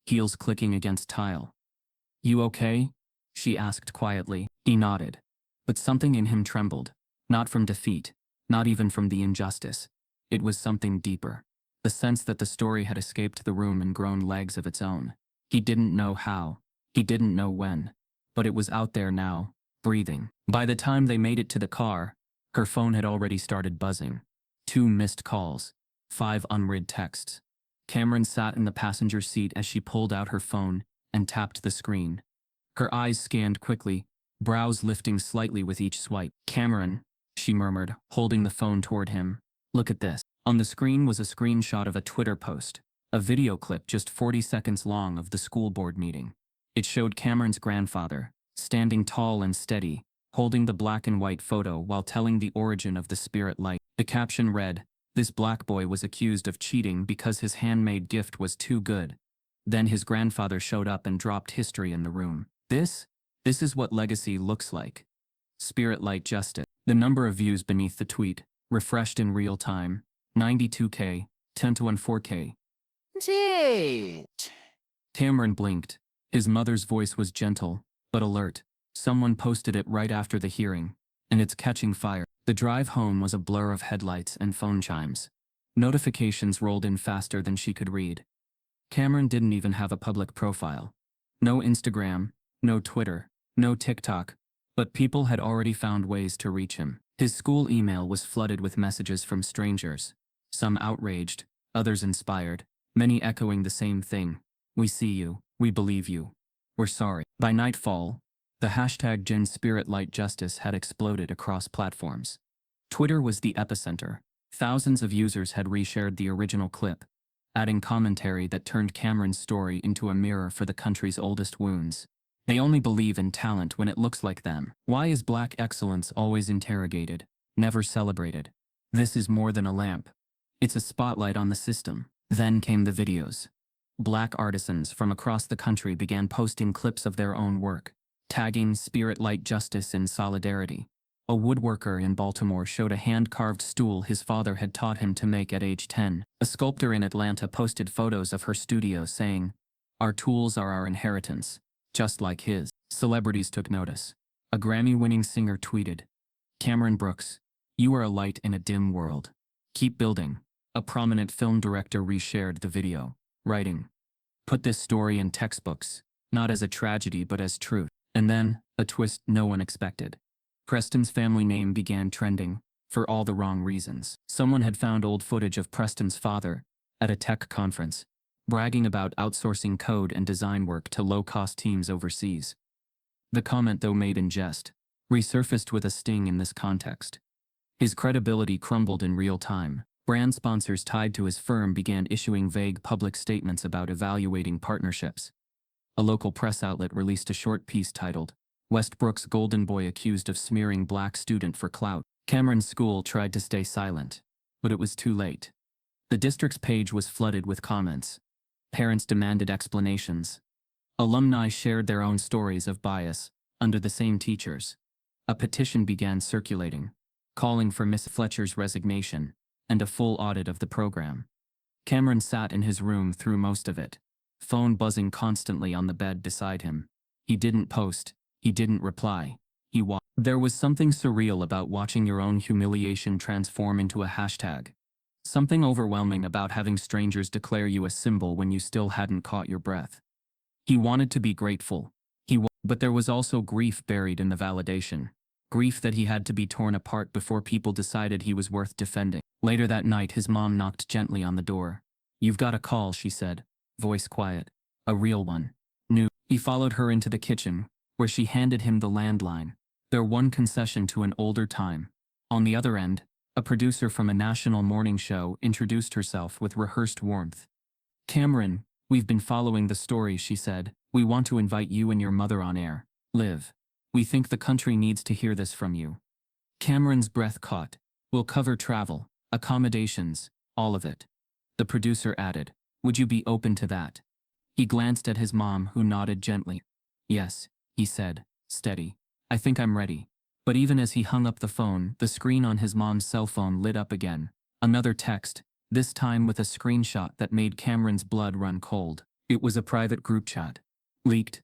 heels clicking against tile. "You okay?" she asked quietly. He nodded. But something in him trembled, not from defeat, not even from the injustice. It was something deeper. The sense that the story had escaped the room and grown legs of its own. He didn't know how. He didn't know when. But it was out there now, breathing. By the time they made it to the car, her phone had already started buzzing. 2 missed calls. 5 unread texts. Cameron sat in the passenger seat as she pulled out her phone and tapped the screen. Her eyes scanned quickly, brows lifting slightly with each swipe. "Cameron," she murmured, holding the phone toward him. "Look at this." On the screen was a screenshot of a Twitter post, a video clip just 40 seconds long of the school board meeting. It showed Cameron's grandfather, standing tall and steady, holding the black and white photo while telling the origin of the spirit light. The caption read, "This black boy was accused of cheating because his handmade gift was too good." Then his grandfather showed up and dropped history in the room. This is what legacy looks like. Spirit light justice. The number of views beneath the tweet, refreshed in real time, 92K, 10 to 4K. Cameron blinked. His mother's voice was gentle, but alert. Someone posted it right after the hearing, and it's catching fire. The drive home was a blur of headlights and phone chimes. Notifications rolled in faster than she could read. Cameron didn't even have a public profile. No Instagram, no Twitter, no TikTok, but people had already found ways to reach him. His school email was flooded with messages from strangers, some outraged, others inspired, many echoing the same thing. "We see you, we believe you, we're sorry." By nightfall, the hashtag Gen Spirit Light Justice had exploded across platforms. Twitter was the epicenter. Thousands of users had reshared the original clip, adding commentary that turned Cameron's story into a mirror for the country's oldest wounds. They only believe in talent when it looks like them. Why is black excellence always interrogated, never celebrated? This is more than a lamp. It's a spotlight on the system. Then came the videos. Black artisans from across the country began posting clips of their own work, tagging Spirit Light Justice in solidarity. A woodworker in Baltimore showed a hand-carved stool his father had taught him to make at age 10. A sculptor in Atlanta posted photos of her studio saying, "Our tools are our inheritance, just like his." Celebrities took notice. A Grammy-winning singer tweeted, "Cameron Brooks, you are a light in a dim world. Keep building." A prominent film director reshared the video, writing, "Put this story in textbooks, not as a tragedy but as truth." And then, a twist no one expected. Preston's family name began trending, for all the wrong reasons. Someone had found old footage of Preston's father, at a tech conference, bragging about outsourcing code and design work to low-cost teams overseas. The comment, though made in jest, resurfaced with a sting in this context. His credibility crumbled in real time. Brand sponsors tied to his firm began issuing vague public statements about evaluating partnerships. A local press outlet released a short piece titled, "Westbrook's Golden Boy Accused of Smearing Black Student for Clout." Cameron's school tried to stay silent, but it was too late. The district's page was flooded with comments. Parents demanded explanations. Alumni shared their own stories of bias, under the same teachers. A petition began circulating, calling for Miss Fletcher's resignation, and a full audit of the program. Cameron sat in his room through most of it, phone buzzing constantly on the bed beside him. He didn't post. He didn't reply. He watched. There was something surreal about watching your own humiliation transform into a hashtag. Something overwhelming about having strangers declare you a symbol when you still hadn't caught your breath. He wanted to be grateful. But there was also grief buried in the validation. Grief that he had to be torn apart before people decided he was worth defending. Later that night, his mom knocked gently on the door. "You've got a call," she said, voice quiet. "A real one." He followed her into the kitchen, where she handed him the landline, their one concession to an older time. On the other end, a producer from a national morning show introduced herself with rehearsed warmth. "Cameron, we've been following the story," she said. "We want to invite you and your mother on air. Live. We think the country needs to hear this from you." Cameron's breath caught. "We'll cover travel, accommodations, all of it. The producer added, "Would you be open to that?" He glanced at his mom, who nodded gently. "Yes," he said, steady. "I think I'm ready." But even as he hung up the phone, the screen on his mom's cell phone lit up again. Another text, this time with a screenshot that made Cameron's blood run cold. It was a private group chat. Leaked.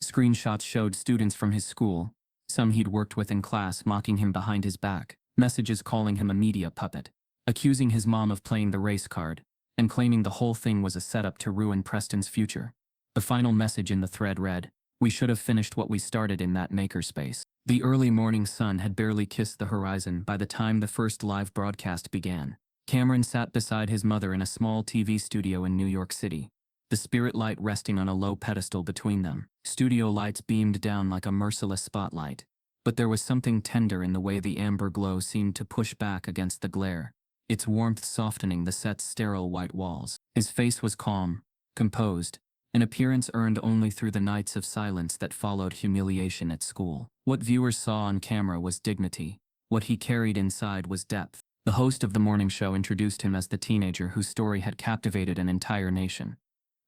Screenshots showed students from his school, some he'd worked with in class, mocking him behind his back, messages calling him a media puppet, accusing his mom of playing the race card, and claiming the whole thing was a setup to ruin Preston's future. The final message in the thread read, "We should have finished what we started in that makerspace." The early morning sun had barely kissed the horizon by the time the first live broadcast began. Cameron sat beside his mother in a small TV studio in New York City, the spirit light resting on a low pedestal between them. Studio lights beamed down like a merciless spotlight, but there was something tender in the way the amber glow seemed to push back against the glare, its warmth softening the set's sterile white walls. His face was calm, composed, an appearance earned only through the nights of silence that followed humiliation at school. What viewers saw on camera was dignity. What he carried inside was depth. The host of the morning show introduced him as the teenager whose story had captivated an entire nation.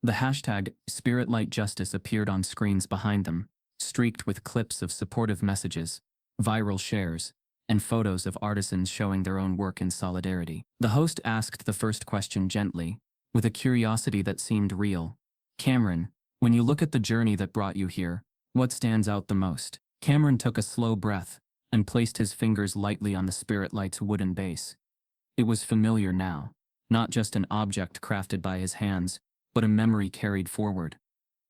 The hashtag #SpiritLightJustice appeared on screens behind them, streaked with clips of supportive messages, viral shares, and photos of artisans showing their own work in solidarity. The host asked the first question gently, with a curiosity that seemed real. "Cameron, when you look at the journey that brought you here, what stands out the most?" Cameron took a slow breath and placed his fingers lightly on the spirit light's wooden base. It was familiar now, not just an object crafted by his hands, but a memory carried forward.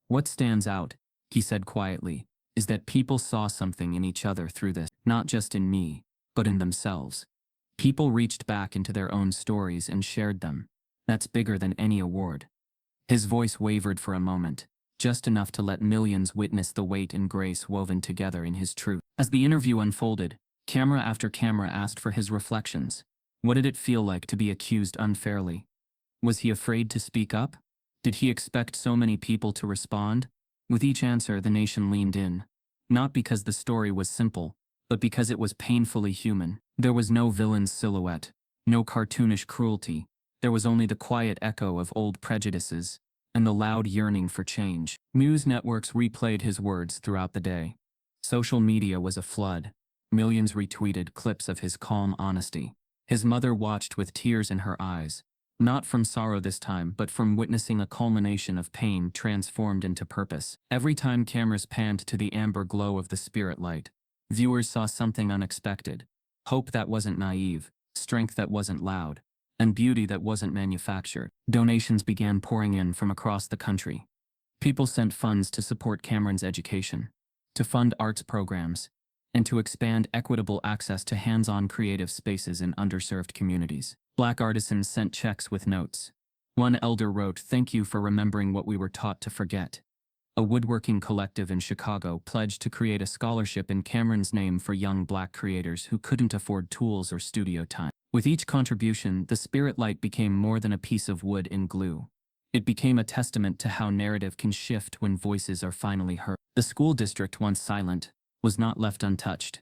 "What stands out," he said quietly, "is that people saw something in each other through this, not just in me, but in themselves. People reached back into their own stories and shared them. That's bigger than any award." His voice wavered for a moment, just enough to let millions witness the weight and grace woven together in his truth. As the interview unfolded, camera after camera asked for his reflections. What did it feel like to be accused unfairly? Was he afraid to speak up? Did he expect so many people to respond? With each answer, the nation leaned in. Not because the story was simple, but because it was painfully human. There was no villain's silhouette, no cartoonish cruelty. There was only the quiet echo of old prejudices and the loud yearning for change. News networks replayed his words throughout the day. Social media was a flood. Millions retweeted clips of his calm honesty. His mother watched with tears in her eyes, not from sorrow this time, but from witnessing a culmination of pain transformed into purpose. Every time cameras panned to the amber glow of the spirit light, viewers saw something unexpected. Hope that wasn't naive, strength that wasn't loud, and beauty that wasn't manufactured. Donations began pouring in from across the country. People sent funds to support Cameron's education, to fund arts programs, and to expand equitable access to hands-on creative spaces in underserved communities. Black artisans sent checks with notes. One elder wrote, "Thank you for remembering what we were taught to forget." A woodworking collective in Chicago pledged to create a scholarship in Cameron's name for young Black creators who couldn't afford tools or studio time. With each contribution, the spirit light became more than a piece of wood and glue. It became a testament to how narrative can shift when voices are finally heard. The school district, once silent, was not left untouched.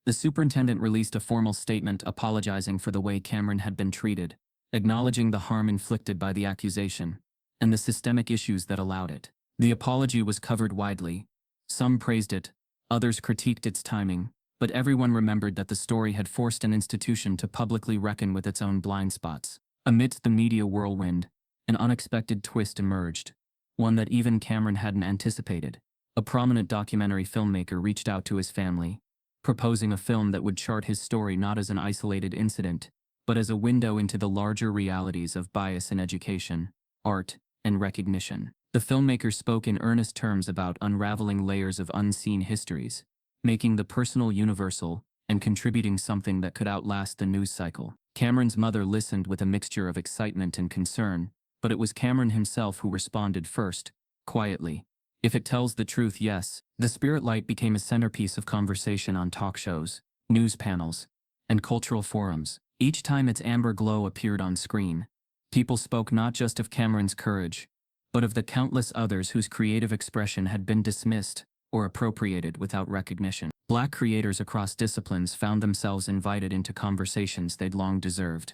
The superintendent released a formal statement apologizing for the way Cameron had been treated, acknowledging the harm inflicted by the accusation, and the systemic issues that allowed it. The apology was covered widely. Some praised it, others critiqued its timing, but everyone remembered that the story had forced an institution to publicly reckon with its own blind spots. Amidst the media whirlwind, an unexpected twist emerged, one that even Cameron hadn't anticipated. A prominent documentary filmmaker reached out to his family, proposing a film that would chart his story not as an isolated incident, but as a window into the larger realities of bias in education, art, and recognition. The filmmaker spoke in earnest terms about unraveling layers of unseen histories, making the personal universal, and contributing something that could outlast the news cycle. Cameron's mother listened with a mixture of excitement and concern, but it was Cameron himself who responded first, quietly. "If it tells the truth, yes." The spirit light became a centerpiece of conversation on talk shows, news panels, and cultural forums. Each time its amber glow appeared on screen, people spoke not just of Cameron's courage, but of the countless others whose creative expression had been dismissed or appropriated without recognition. Black creators across disciplines found themselves invited into conversations they'd long deserved.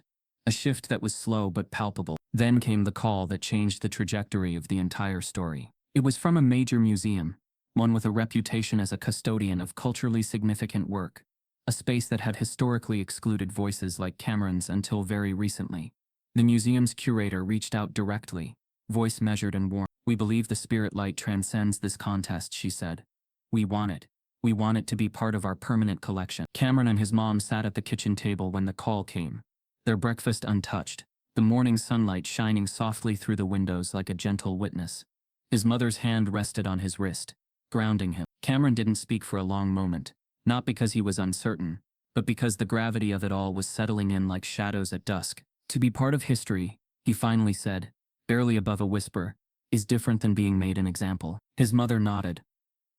A shift that was slow but palpable. Then came the call that changed the trajectory of the entire story. It was from a major museum, one with a reputation as a custodian of culturally significant work, a space that had historically excluded voices like Cameron's until very recently. The museum's curator reached out directly, voice measured and warm. "We believe the spirit light transcends this contest," she said. "We want it. We want it to be part of our permanent collection." Cameron and his mom sat at the kitchen table when the call came, their breakfast untouched, the morning sunlight shining softly through the windows like a gentle witness. His mother's hand rested on his wrist, grounding him. Cameron didn't speak for a long moment, not because he was uncertain, but because the gravity of it all was settling in like shadows at dusk. "To be part of history," he finally said, barely above a whisper, "is different than being made an example." His mother nodded,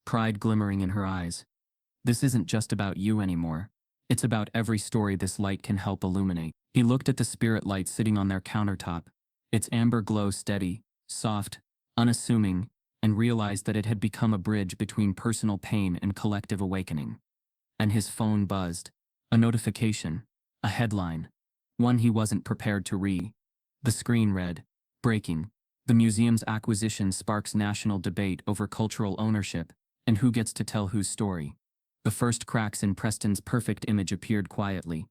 pride glimmering in her eyes. "This isn't just about you anymore. It's about every story this light can help illuminate." He looked at the spirit light sitting on their countertop, its amber glow steady, soft, unassuming, and realized that it had become a bridge between personal pain and collective awakening. And his phone buzzed. A notification. A headline. One he wasn't prepared to read. The screen read, "Breaking. The museum's acquisition sparks national debate over cultural ownership, and who gets to tell whose story." The first cracks in Preston's perfect image appeared quietly.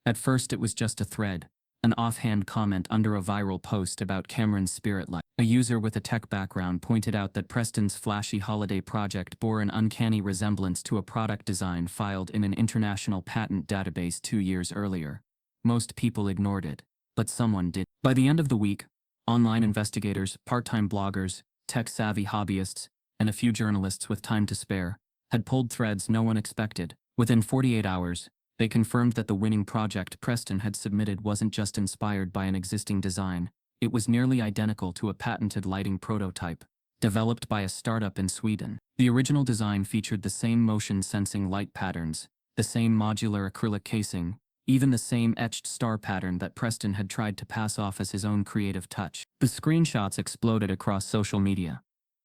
At first it was just a thread, an offhand comment under a viral post about Cameron's spirit light. A user with a tech background pointed out that Preston's flashy holiday project bore an uncanny resemblance to a product design filed in an international patent database 2 years earlier. Most people ignored it, but someone did. By the end of the week, online investigators, part-time bloggers, tech-savvy hobbyists, and a few journalists with time to spare had pulled threads no one expected. Within 48 hours, they confirmed that the winning project Preston had submitted wasn't just inspired by an existing design, it was nearly identical to a patented lighting prototype, developed by a startup in Sweden. The original design featured the same motion-sensing light patterns, the same modular acrylic casing, even the same etched star pattern that Preston had tried to pass off as his own creative touch. The screenshots exploded across social media.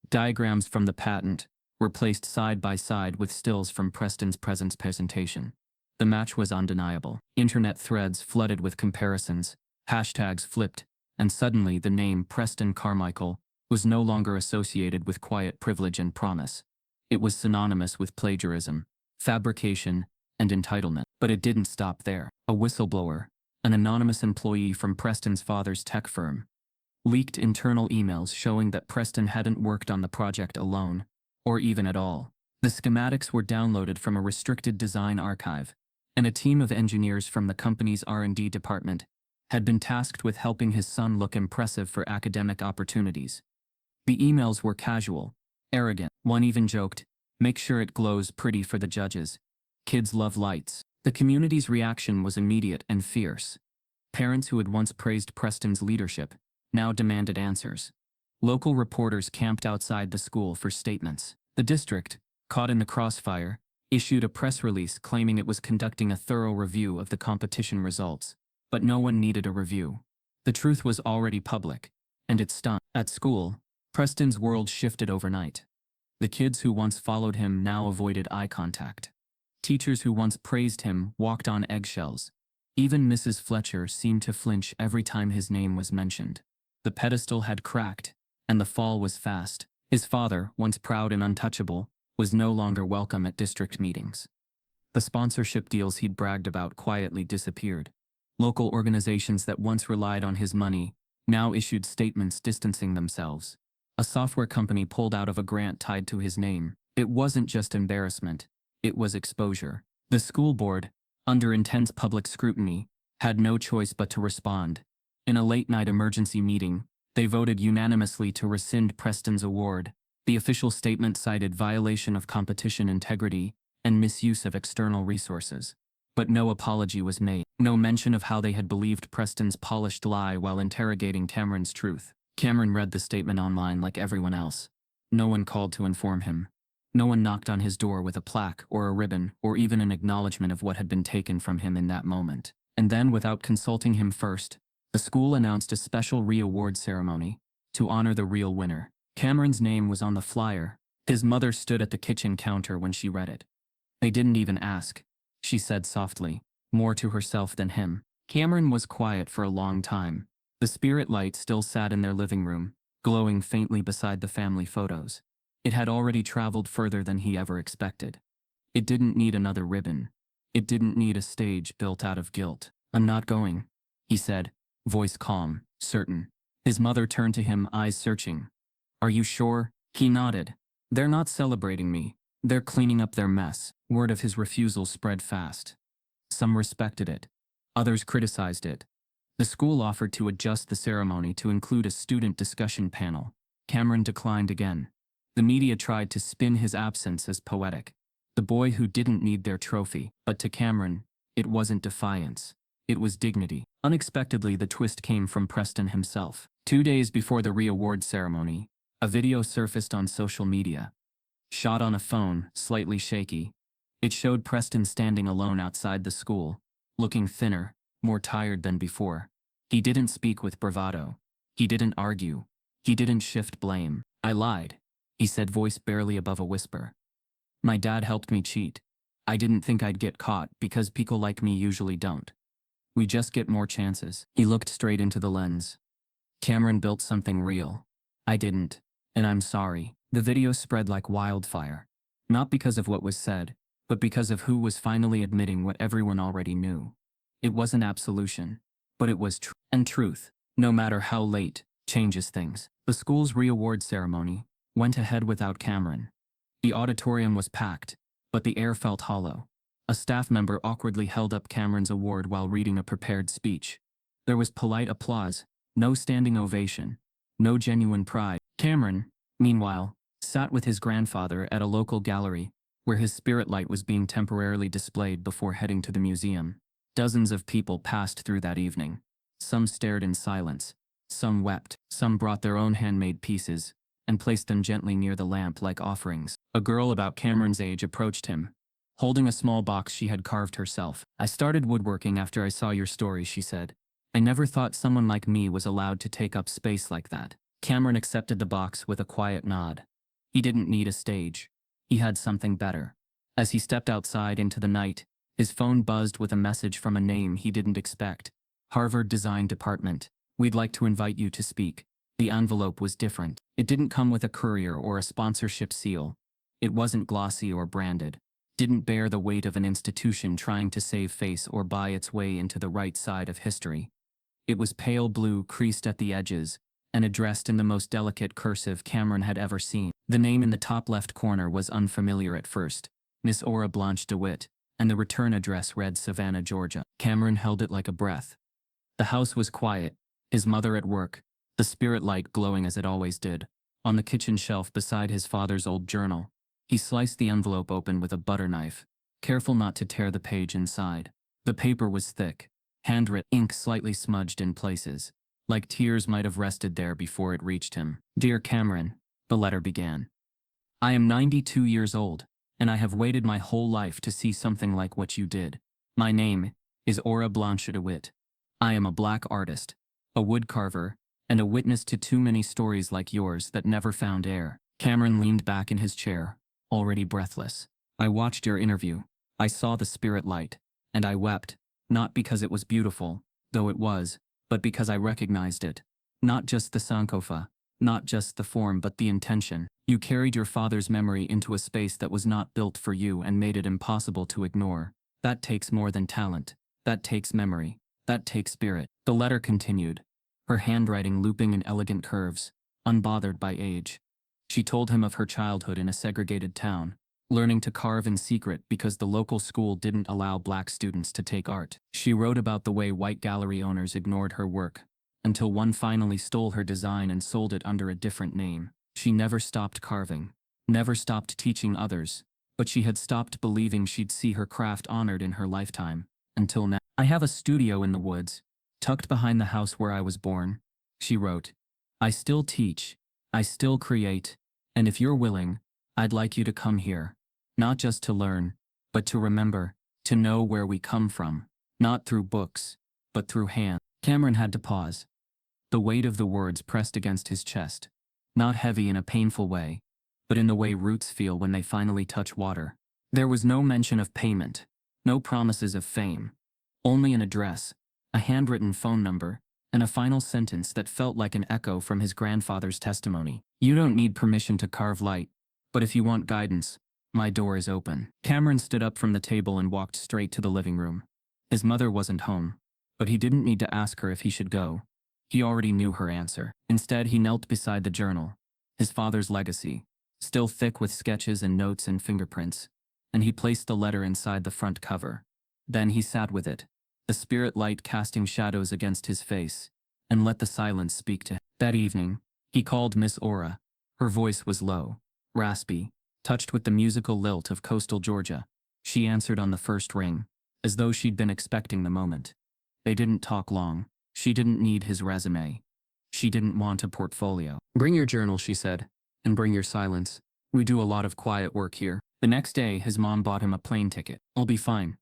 Diagrams from the patent were placed side by side with stills from Preston's presentation. The match was undeniable. Internet threads flooded with comparisons, hashtags flipped, and suddenly the name Preston Carmichael was no longer associated with quiet privilege and promise. It was synonymous with plagiarism, fabrication, and entitlement. But it didn't stop there. A whistleblower, an anonymous employee from Preston's father's tech firm, leaked internal emails showing that Preston hadn't worked on the project alone, or even at all. The schematics were downloaded from a restricted design archive, and a team of engineers from the company's R&D department had been tasked with helping his son look impressive for academic opportunities. The emails were casual, arrogant. One even joked, "Make sure it glows pretty for the judges. Kids love lights." The community's reaction was immediate and fierce. Parents who had once praised Preston's leadership now demanded answers. Local reporters camped outside the school for statements. The district, caught in the crossfire, issued a press release claiming it was conducting a thorough review of the competition results. But no one needed a review. The truth was already public, and it stung. At school, Preston's world shifted overnight. The kids who once followed him now avoided eye contact. Teachers who once praised him walked on eggshells. Even Mrs. Fletcher seemed to flinch every time his name was mentioned. The pedestal had cracked, and the fall was fast. His father, once proud and untouchable, was no longer welcome at district meetings. The sponsorship deals he'd bragged about quietly disappeared. Local organizations that once relied on his money now issued statements distancing themselves. A software company pulled out of a grant tied to his name. It wasn't just embarrassment. It was exposure. The school board, under intense public scrutiny, had no choice but to respond. In a late-night emergency meeting, they voted unanimously to rescind Preston's award. The official statement cited violation of competition integrity and misuse of external resources. But no apology was made. No mention of how they had believed Preston's polished lie while interrogating Cameron's truth. Cameron read the statement online like everyone else. No one called to inform him. No one knocked on his door with a plaque or a ribbon or even an acknowledgement of what had been taken from him in that moment. And then, without consulting him first, the school announced a special re-award ceremony to honor the real winner. Cameron's name was on the flyer. His mother stood at the kitchen counter when she read it. "They didn't even ask," she said softly, more to herself than him. Cameron was quiet for a long time. The spirit light still sat in their living room, glowing faintly beside the family photos. It had already traveled further than he ever expected. It didn't need another ribbon. It didn't need a stage built out of guilt. "I'm not going," he said, voice calm, certain. His mother turned to him, eyes searching. "Are you sure?" He nodded. "They're not celebrating me. They're cleaning up their mess." Word of his refusal spread fast. Some respected it. Others criticized it. The school offered to adjust the ceremony to include a student discussion panel. Cameron declined again. The media tried to spin his absence as poetic. The boy who didn't need their trophy, but to Cameron, it wasn't defiance. It was dignity. Unexpectedly, the twist came from Preston himself. 2 days before the re-award ceremony, a video surfaced on social media. Shot on a phone, slightly shaky. It showed Preston standing alone outside the school, looking thinner, more tired than before. He didn't speak with bravado. He didn't argue. He didn't shift blame. "I lied," he said, voice barely above a whisper. "My dad helped me cheat. I didn't think I'd get caught because people like me usually don't. We just get more chances." He looked straight into the lens. "Cameron built something real. I didn't. And I'm sorry." The video spread like wildfire. Not because of what was said, but because of who was finally admitting what everyone already knew. It wasn't absolution, but it was truth. And truth, no matter how late, changes things. The school's re-award ceremony went ahead without Cameron. The auditorium was packed, but the air felt hollow. A staff member awkwardly held up Cameron's award while reading a prepared speech. There was polite applause, no standing ovation, no genuine pride. Cameron, meanwhile, sat with his grandfather at a local gallery, where his spirit light was being temporarily displayed before heading to the museum. Dozens of people passed through that evening. Some stared in silence. Some wept. Some brought their own handmade pieces and placed them gently near the lamp like offerings. A girl about Cameron's age approached him, holding a small box she had carved herself. "I started woodworking after I saw your story," she said. "I never thought someone like me was allowed to take up space like that." Cameron accepted the box with a quiet nod. He didn't need a stage. He had something better. As he stepped outside into the night, his phone buzzed with a message from a name he didn't expect. "Harvard Design Department. We'd like to invite you to speak." The envelope was different. It didn't come with a courier or a sponsorship seal. It wasn't glossy or branded. Didn't bear the weight of an institution trying to save face or buy its way into the right side of history. It was pale blue, creased at the edges, and addressed in the most delicate cursive Cameron had ever seen. The name in the top left corner was unfamiliar at first, Miss Aura Blanche DeWitt, and the return address read Savannah, Georgia. Cameron held it like a breath. The house was quiet, his mother at work, the spirit light glowing as it always did, on the kitchen shelf beside his father's old journal. He sliced the envelope open with a butter knife, careful not to tear the page inside. The paper was thick, handwritten, ink slightly smudged in places, like tears might have rested there before it reached him. "Dear Cameron," the letter began. "I am 92 years old, and I have waited my whole life to see something like what you did. My name is Aura Blanche DeWitt. I am a black artist, a woodcarver, and a witness to too many stories like yours that never found air." Cameron leaned back in his chair, already breathless. "I watched your interview. I saw the spirit light, and I wept, not because it was beautiful, though it was, but because I recognized it. Not just the sankofa, not just the form, but the intention. You carried your father's memory into a space that was not built for you and made it impossible to ignore. That takes more than talent. That takes memory. That takes spirit." The letter continued, her handwriting looping in elegant curves, unbothered by age. She told him of her childhood in a segregated town, learning to carve in secret because the local school didn't allow black students to take art. She wrote about the way white gallery owners ignored her work, until one finally stole her design and sold it under a different name. She never stopped carving, never stopped teaching others, but she had stopped believing she'd see her craft honored in her lifetime, until now. "I have a studio in the woods, tucked behind the house where I was born," she wrote. "I still teach, I still create, and if you're willing, I'd like you to come here. Not just to learn, but to remember, to know where we come from, not through books, but through hands." Cameron had to pause. The weight of the words pressed against his chest, not heavy in a painful way, but in the way roots feel when they finally touch water. There was no mention of payment, no promises of fame, only an address, a handwritten phone number, and a final sentence that felt like an echo from his grandfather's testimony. You don't need permission to carve light, but if you want guidance, my door is open. Cameron stood up from the table and walked straight to the living room. His mother wasn't home, but he didn't need to ask her if he should go. He already knew her answer. Instead, he knelt beside the journal, his father's legacy, still thick with sketches and notes and fingerprints, and he placed the letter inside the front cover. Then he sat with it, the spirit light casting shadows against his face, and let the silence speak to him. That evening, he called Miss Aura. Her voice was low, raspy, touched with the musical lilt of coastal Georgia. She answered on the first ring, as though she'd been expecting the moment. They didn't talk long. She didn't need his resume. She didn't want a portfolio. Bring your journal, she said, and bring your silence. We do a lot of quiet work here. The next day, his mom bought him a plane ticket. I'll be fine,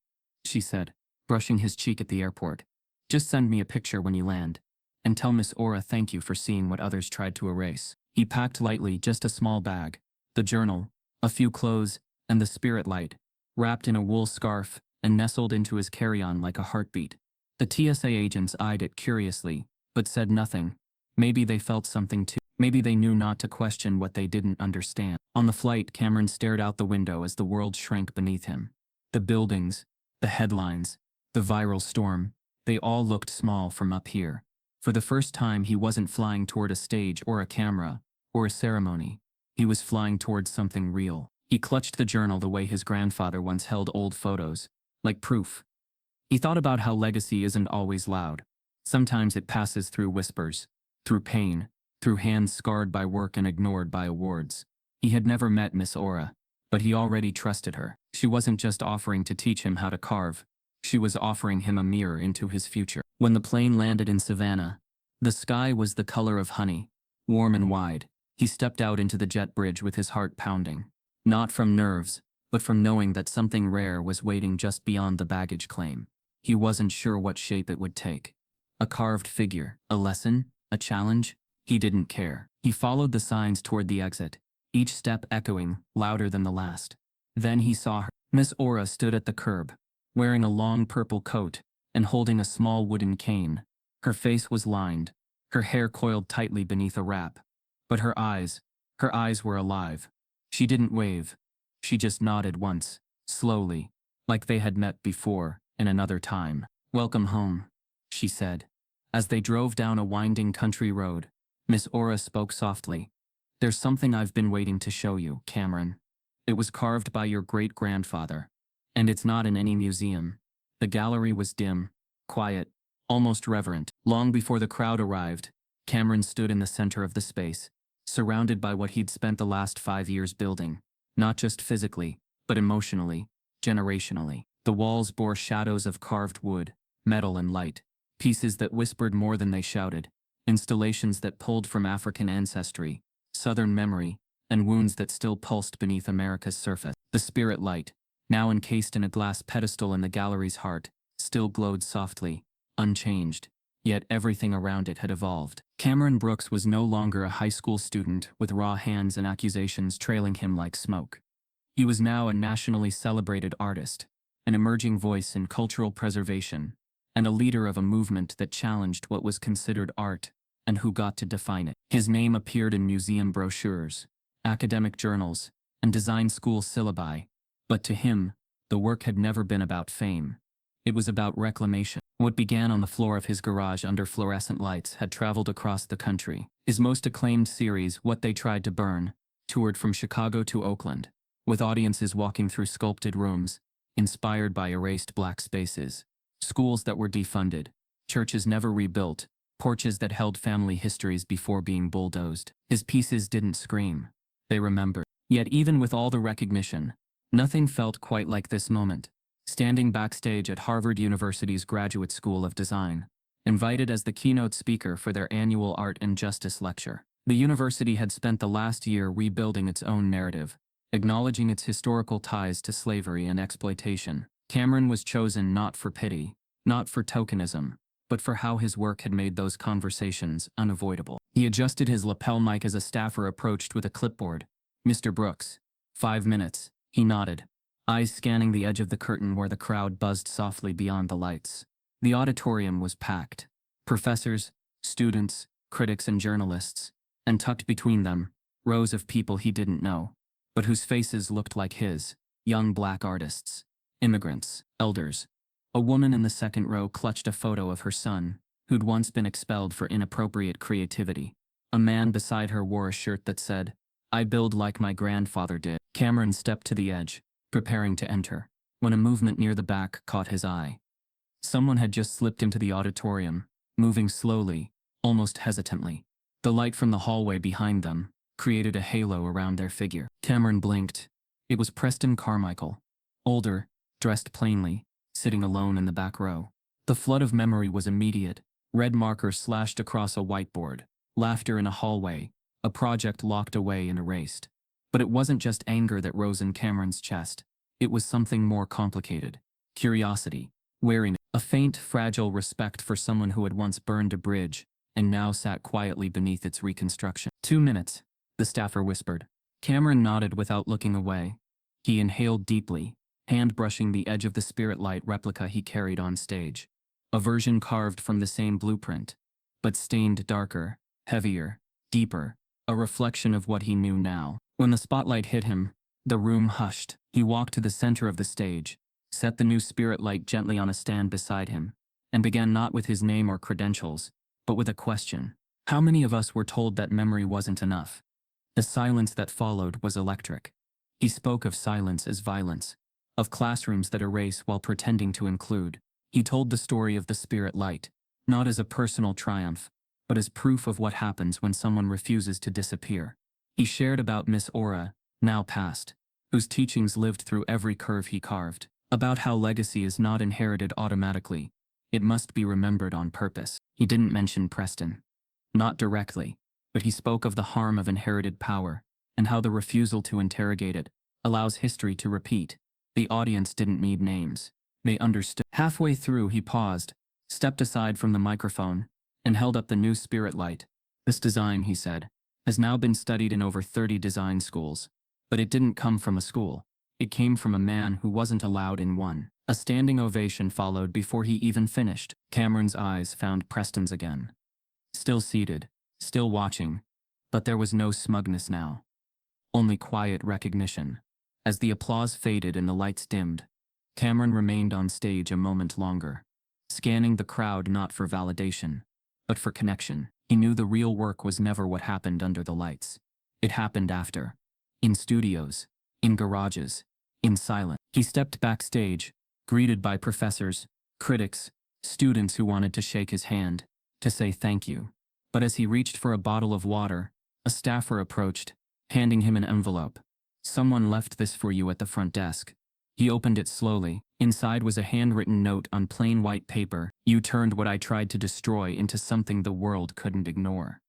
she said, brushing his cheek at the airport. Just send me a picture when you land, and tell Miss Aura thank you for seeing what others tried to erase. He packed lightly just a small bag, the journal, a few clothes, and the spirit light, wrapped in a wool scarf and nestled into his carry-on like a heartbeat. The TSA agents eyed it curiously, but said nothing. Maybe they felt something too. Maybe they knew not to question what they didn't understand. On the flight, Cameron stared out the window as the world shrank beneath him. The buildings, the headlines, the viral storm, they all looked small from up here. For the first time, he wasn't flying toward a stage or a camera or a ceremony. He was flying towards something real. He clutched the journal the way his grandfather once held old photos, like proof. He thought about how legacy isn't always loud. Sometimes it passes through whispers, through pain, through hands scarred by work and ignored by awards. He had never met Miss Aura, but he already trusted her. She wasn't just offering to teach him how to carve. She was offering him a mirror into his future. When the plane landed in Savannah, the sky was the color of honey, warm and wide. He stepped out into the jet bridge with his heart pounding. Not from nerves, but from knowing that something rare was waiting just beyond the baggage claim. He wasn't sure what shape it would take. A carved figure, a lesson, a challenge? He didn't care. He followed the signs toward the exit, each step echoing, louder than the last. Then he saw her. Miss Aura stood at the curb, wearing a long purple coat and holding a small wooden cane. Her face was lined, her hair coiled tightly beneath a wrap. But her eyes were alive. She didn't wave. She just nodded once, slowly, like they had met before, in another time. Welcome home, she said. As they drove down a winding country road, Miss Aura spoke softly. There's something I've been waiting to show you, Cameron. It was carved by your great-grandfather, and it's not in any museum. The gallery was dim, quiet, almost reverent. Long before the crowd arrived, Cameron stood in the center of the space, surrounded by what he'd spent the last 5 years building, not just physically, but emotionally, generationally. The walls bore shadows of carved wood, metal and light, pieces that whispered more than they shouted, installations that pulled from African ancestry, Southern memory, and wounds that still pulsed beneath America's surface. The spirit light, now encased in a glass pedestal in the gallery's heart, still glowed softly, unchanged, yet everything around it had evolved. Cameron Brooks was no longer a high school student with raw hands and accusations trailing him like smoke. He was now a nationally celebrated artist, an emerging voice in cultural preservation, and a leader of a movement that challenged what was considered art and who got to define it. His name appeared in museum brochures, academic journals, and design school syllabi, but to him, the work had never been about fame. It was about reclamation. What began on the floor of his garage under fluorescent lights had traveled across the country. His most acclaimed series, What They Tried to Burn, toured from Chicago to Oakland, with audiences walking through sculpted rooms, inspired by erased black spaces, schools that were defunded, churches never rebuilt, porches that held family histories before being bulldozed. His pieces didn't scream. They remembered. Yet even with all the recognition, nothing felt quite like this moment. Standing backstage at Harvard University's Graduate School of Design, invited as the keynote speaker for their annual Art and Justice lecture. The university had spent the last year rebuilding its own narrative, acknowledging its historical ties to slavery and exploitation. Cameron was chosen not for pity, not for tokenism, but for how his work had made those conversations unavoidable. He adjusted his lapel mic as a staffer approached with a clipboard. Mr. Brooks. 5 minutes. He nodded, eyes scanning the edge of the curtain where the crowd buzzed softly beyond the lights. The auditorium was packed. Professors, students, critics, and journalists, and tucked between them, rows of people he didn't know, but whose faces looked like his: young black artists, immigrants, elders. A woman in the second row clutched a photo of her son, who'd once been expelled for inappropriate creativity. A man beside her wore a shirt that said, "I build like my grandfather did." Cameron stepped to the edge, preparing to enter, when a movement near the back caught his eye. Someone had just slipped into the auditorium, moving slowly, almost hesitantly. The light from the hallway behind them created a halo around their figure. Cameron blinked. It was Preston Carmichael, older, dressed plainly, sitting alone in the back row. The flood of memory was immediate. Red marker slashed across a whiteboard, laughter in a hallway, a project locked away and erased. But it wasn't just anger that rose in Cameron's chest. It was something more complicated. Curiosity, weariness, a faint, fragile respect for someone who had once burned a bridge and now sat quietly beneath its reconstruction. 2 minutes, the staffer whispered. Cameron nodded without looking away. He inhaled deeply, hand brushing the edge of the spirit light replica he carried on stage. A version carved from the same blueprint, but stained darker, heavier, deeper, a reflection of what he knew now. When the spotlight hit him, the room hushed. He walked to the center of the stage, set the new spirit light gently on a stand beside him, and began not with his name or credentials, but with a question. How many of us were told that memory wasn't enough? The silence that followed was electric. He spoke of silence as violence, of classrooms that erase while pretending to include. He told the story of the spirit light, not as a personal triumph, but as proof of what happens when someone refuses to disappear. He shared about Miss Aura, now past, whose teachings lived through every curve he carved, about how legacy is not inherited automatically. It must be remembered on purpose. He didn't mention Preston. Not directly, but he spoke of the harm of inherited power, and how the refusal to interrogate it allows history to repeat. The audience didn't need names. They understood. Halfway through, he paused, stepped aside from the microphone, and held up the new spirit light. This design, he said, has now been studied in over 30 design schools. But it didn't come from a school. It came from a man who wasn't allowed in one. A standing ovation followed before he even finished. Cameron's eyes found Preston's again. Still seated, still watching, but there was no smugness now. Only quiet recognition. As the applause faded and the lights dimmed, Cameron remained on stage a moment longer, scanning the crowd not for validation, but for connection. He knew the real work was never what happened under the lights. It happened after. In studios, in garages, in silence. He stepped backstage, greeted by professors, critics, students who wanted to shake his hand, to say thank you. But as he reached for a bottle of water, a staffer approached, handing him an envelope. "Someone left this for you at the front desk." He opened it slowly. Inside was a handwritten note on plain white paper. "You turned what I tried to destroy into something the world couldn't ignore.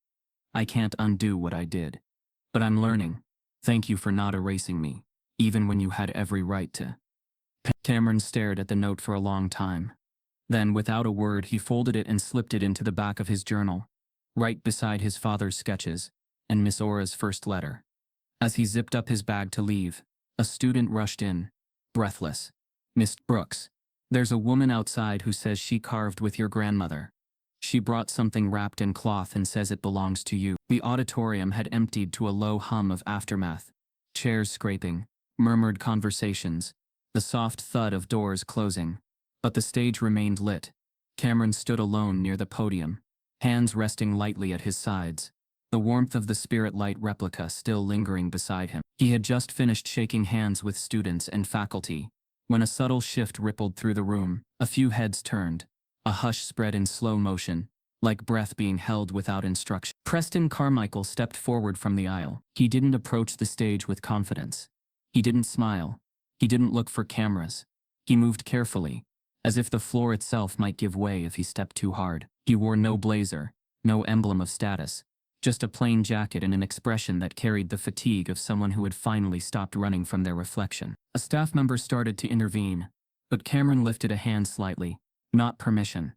I can't undo what I did. But I'm learning. Thank you for not erasing me, even when you had every right to." Cameron stared at the note for a long time. Then, without a word, he folded it and slipped it into the back of his journal, right beside his father's sketches and Miss Aura's first letter. As he zipped up his bag to leave, a student rushed in, breathless. "Miss Brooks, there's a woman outside who says she carved with your grandmother. She brought something wrapped in cloth and says it belongs to you." The auditorium had emptied to a low hum of aftermath. Chairs scraping, murmured conversations, the soft thud of doors closing. But the stage remained lit. Cameron stood alone near the podium, hands resting lightly at his sides, the warmth of the spirit light replica still lingering beside him. He had just finished shaking hands with students and faculty, when a subtle shift rippled through the room. A few heads turned. A hush spread in slow motion, like breath being held without instruction. Preston Carmichael stepped forward from the aisle. He didn't approach the stage with confidence. He didn't smile. He didn't look for cameras. He moved carefully, as if the floor itself might give way if he stepped too hard. He wore no blazer, no emblem of status, just a plain jacket and an expression that carried the fatigue of someone who had finally stopped running from their reflection. A staff member started to intervene, but Cameron lifted a hand slightly. Not permission.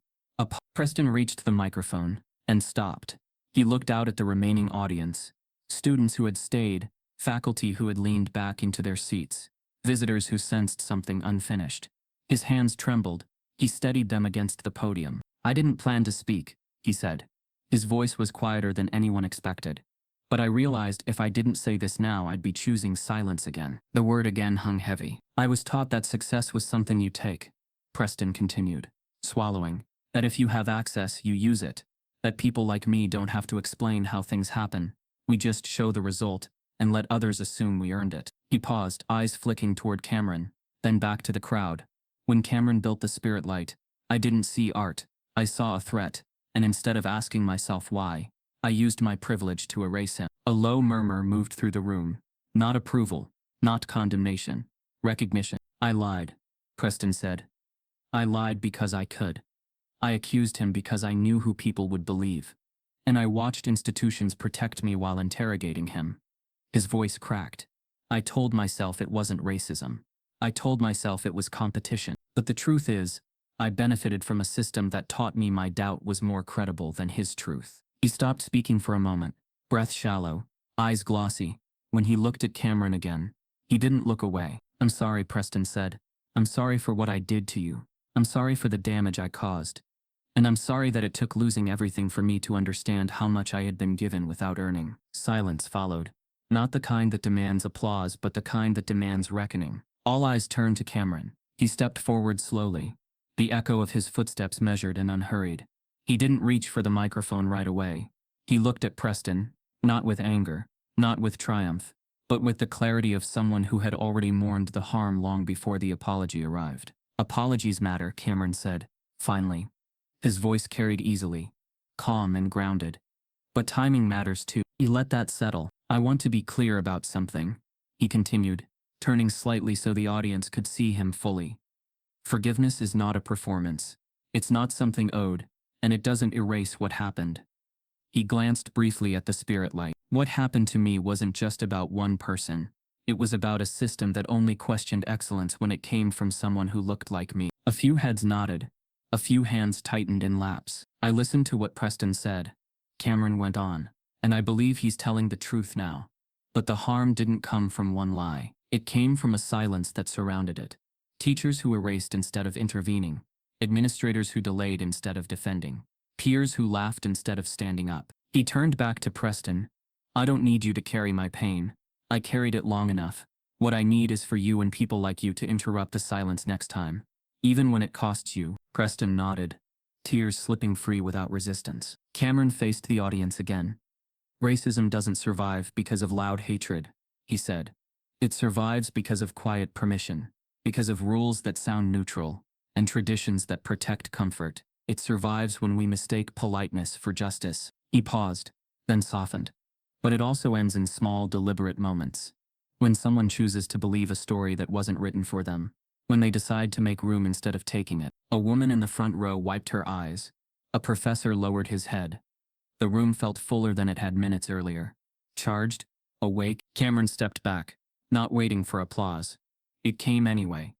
Preston reached the microphone and stopped. He looked out at the remaining audience, students who had stayed, faculty who had leaned back into their seats, visitors who sensed something unfinished. His hands trembled. He steadied them against the podium. I didn't plan to speak, he said. His voice was quieter than anyone expected. But I realized if I didn't say this now, I'd be choosing silence again. The word again hung heavy. I was taught that success was something you take, Preston continued, swallowing. That if you have access, you use it. That people like me don't have to explain how things happen. We just show the result, and let others assume we earned it. He paused, eyes flicking toward Cameron, then back to the crowd. When Cameron built the spirit light, I didn't see art. I saw a threat, and instead of asking myself why, I used my privilege to erase him. A low murmur moved through the room. Not approval, not condemnation, recognition. I lied, Preston said. I lied because I could. I accused him because I knew who people would believe. And I watched institutions protect me while interrogating him. His voice cracked. I told myself it wasn't racism. I told myself it was competition. But the truth is, I benefited from a system that taught me my doubt was more credible than his truth. He stopped speaking for a moment, breath shallow, eyes glossy. When he looked at Cameron again, he didn't look away. I'm sorry, Preston said. I'm sorry for what I did to you. I'm sorry for the damage I caused. And I'm sorry that it took losing everything for me to understand how much I had been given without earning. Silence followed. Not the kind that demands applause, but the kind that demands reckoning. All eyes turned to Cameron. He stepped forward slowly. The echo of his footsteps measured and unhurried. He didn't reach for the microphone right away. He looked at Preston, not with anger, not with triumph, but with the clarity of someone who had already mourned the harm long before the apology arrived. Apologies matter, Cameron said, finally. His voice carried easily, calm and grounded. But timing matters too. He let that settle. I want to be clear about something, he continued, turning slightly so the audience could see him fully. Forgiveness is not a performance. It's not something owed, and it doesn't erase what happened. He glanced briefly at the spirit light. What happened to me wasn't just about one person. It was about a system that only questioned excellence when it came from someone who looked like me. A few heads nodded. A few hands tightened in laps. I listened to what Preston said. Cameron went on. And I believe he's telling the truth now. But the harm didn't come from one lie. It came from a silence that surrounded it. Teachers who erased instead of intervening. Administrators who delayed instead of defending. Peers who laughed instead of standing up. He turned back to Preston. I don't need you to carry my pain. I carried it long enough. What I need is for you and people like you to interrupt the silence next time. Even when it costs you. Preston nodded, tears slipping free without resistance. Cameron faced the audience again. Racism doesn't survive because of loud hatred, he said. It survives because of quiet permission, because of rules that sound neutral, and traditions that protect comfort. It survives when we mistake politeness for justice. He paused, then softened. But it also ends in small, deliberate moments. When someone chooses to believe a story that wasn't written for them. When they decide to make room instead of taking it. A woman in the front row wiped her eyes. A professor lowered his head. The room felt fuller than it had minutes earlier. Charged, awake, Cameron stepped back, not waiting for applause. It came anyway.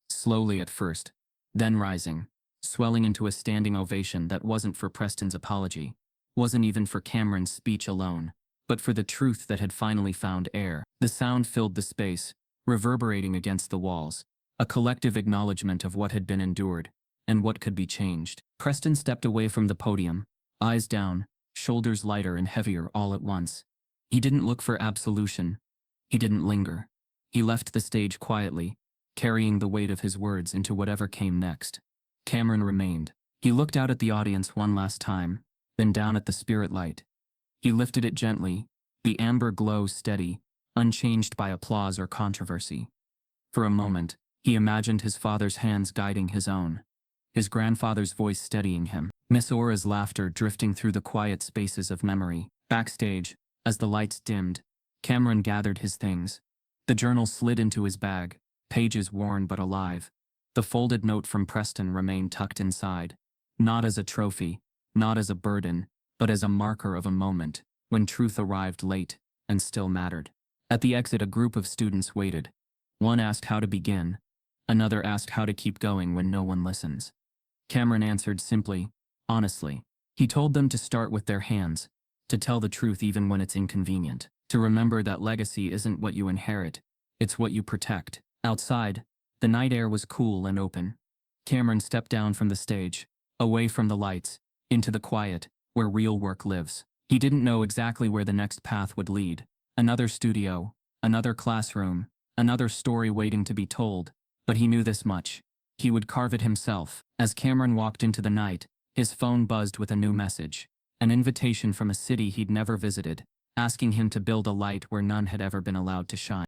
Slowly at first, then rising, swelling into a standing ovation that wasn't for Preston's apology, wasn't even for Cameron's speech alone, but for the truth that had finally found air. The sound filled the space, reverberating against the walls. A collective acknowledgement of what had been endured, and what could be changed. Preston stepped away from the podium, eyes down, shoulders lighter and heavier all at once. He didn't look for absolution. He didn't linger. He left the stage quietly, carrying the weight of his words into whatever came next. Cameron remained. He looked out at the audience one last time, then down at the spirit light. He lifted it gently, the amber glow steady, unchanged by applause or controversy. For a moment, he imagined his father's hands guiding his own, his grandfather's voice steadying him, Miss Aura's laughter drifting through the quiet spaces of memory. Backstage, as the lights dimmed, Cameron gathered his things. The journal slid into his bag, pages worn but alive. The folded note from Preston remained tucked inside, not as a trophy, not as a burden, but as a marker of a moment, when truth arrived late, and still mattered. At the exit, a group of students waited. One asked how to begin. Another asked how to keep going when no one listens. Cameron answered simply, honestly. He told them to start with their hands, to tell the truth even when it's inconvenient, to remember that legacy isn't what you inherit, it's what you protect. Outside, the night air was cool and open. Cameron stepped down from the stage, away from the lights, into the quiet, where real work lives. He didn't know exactly where the next path would lead. Another studio, another classroom, another story waiting to be told, but he knew this much. He would carve it himself. As Cameron walked into the night, his phone buzzed with a new message. An invitation from a city he'd never visited, asking him to build a light where none had ever been allowed to shine.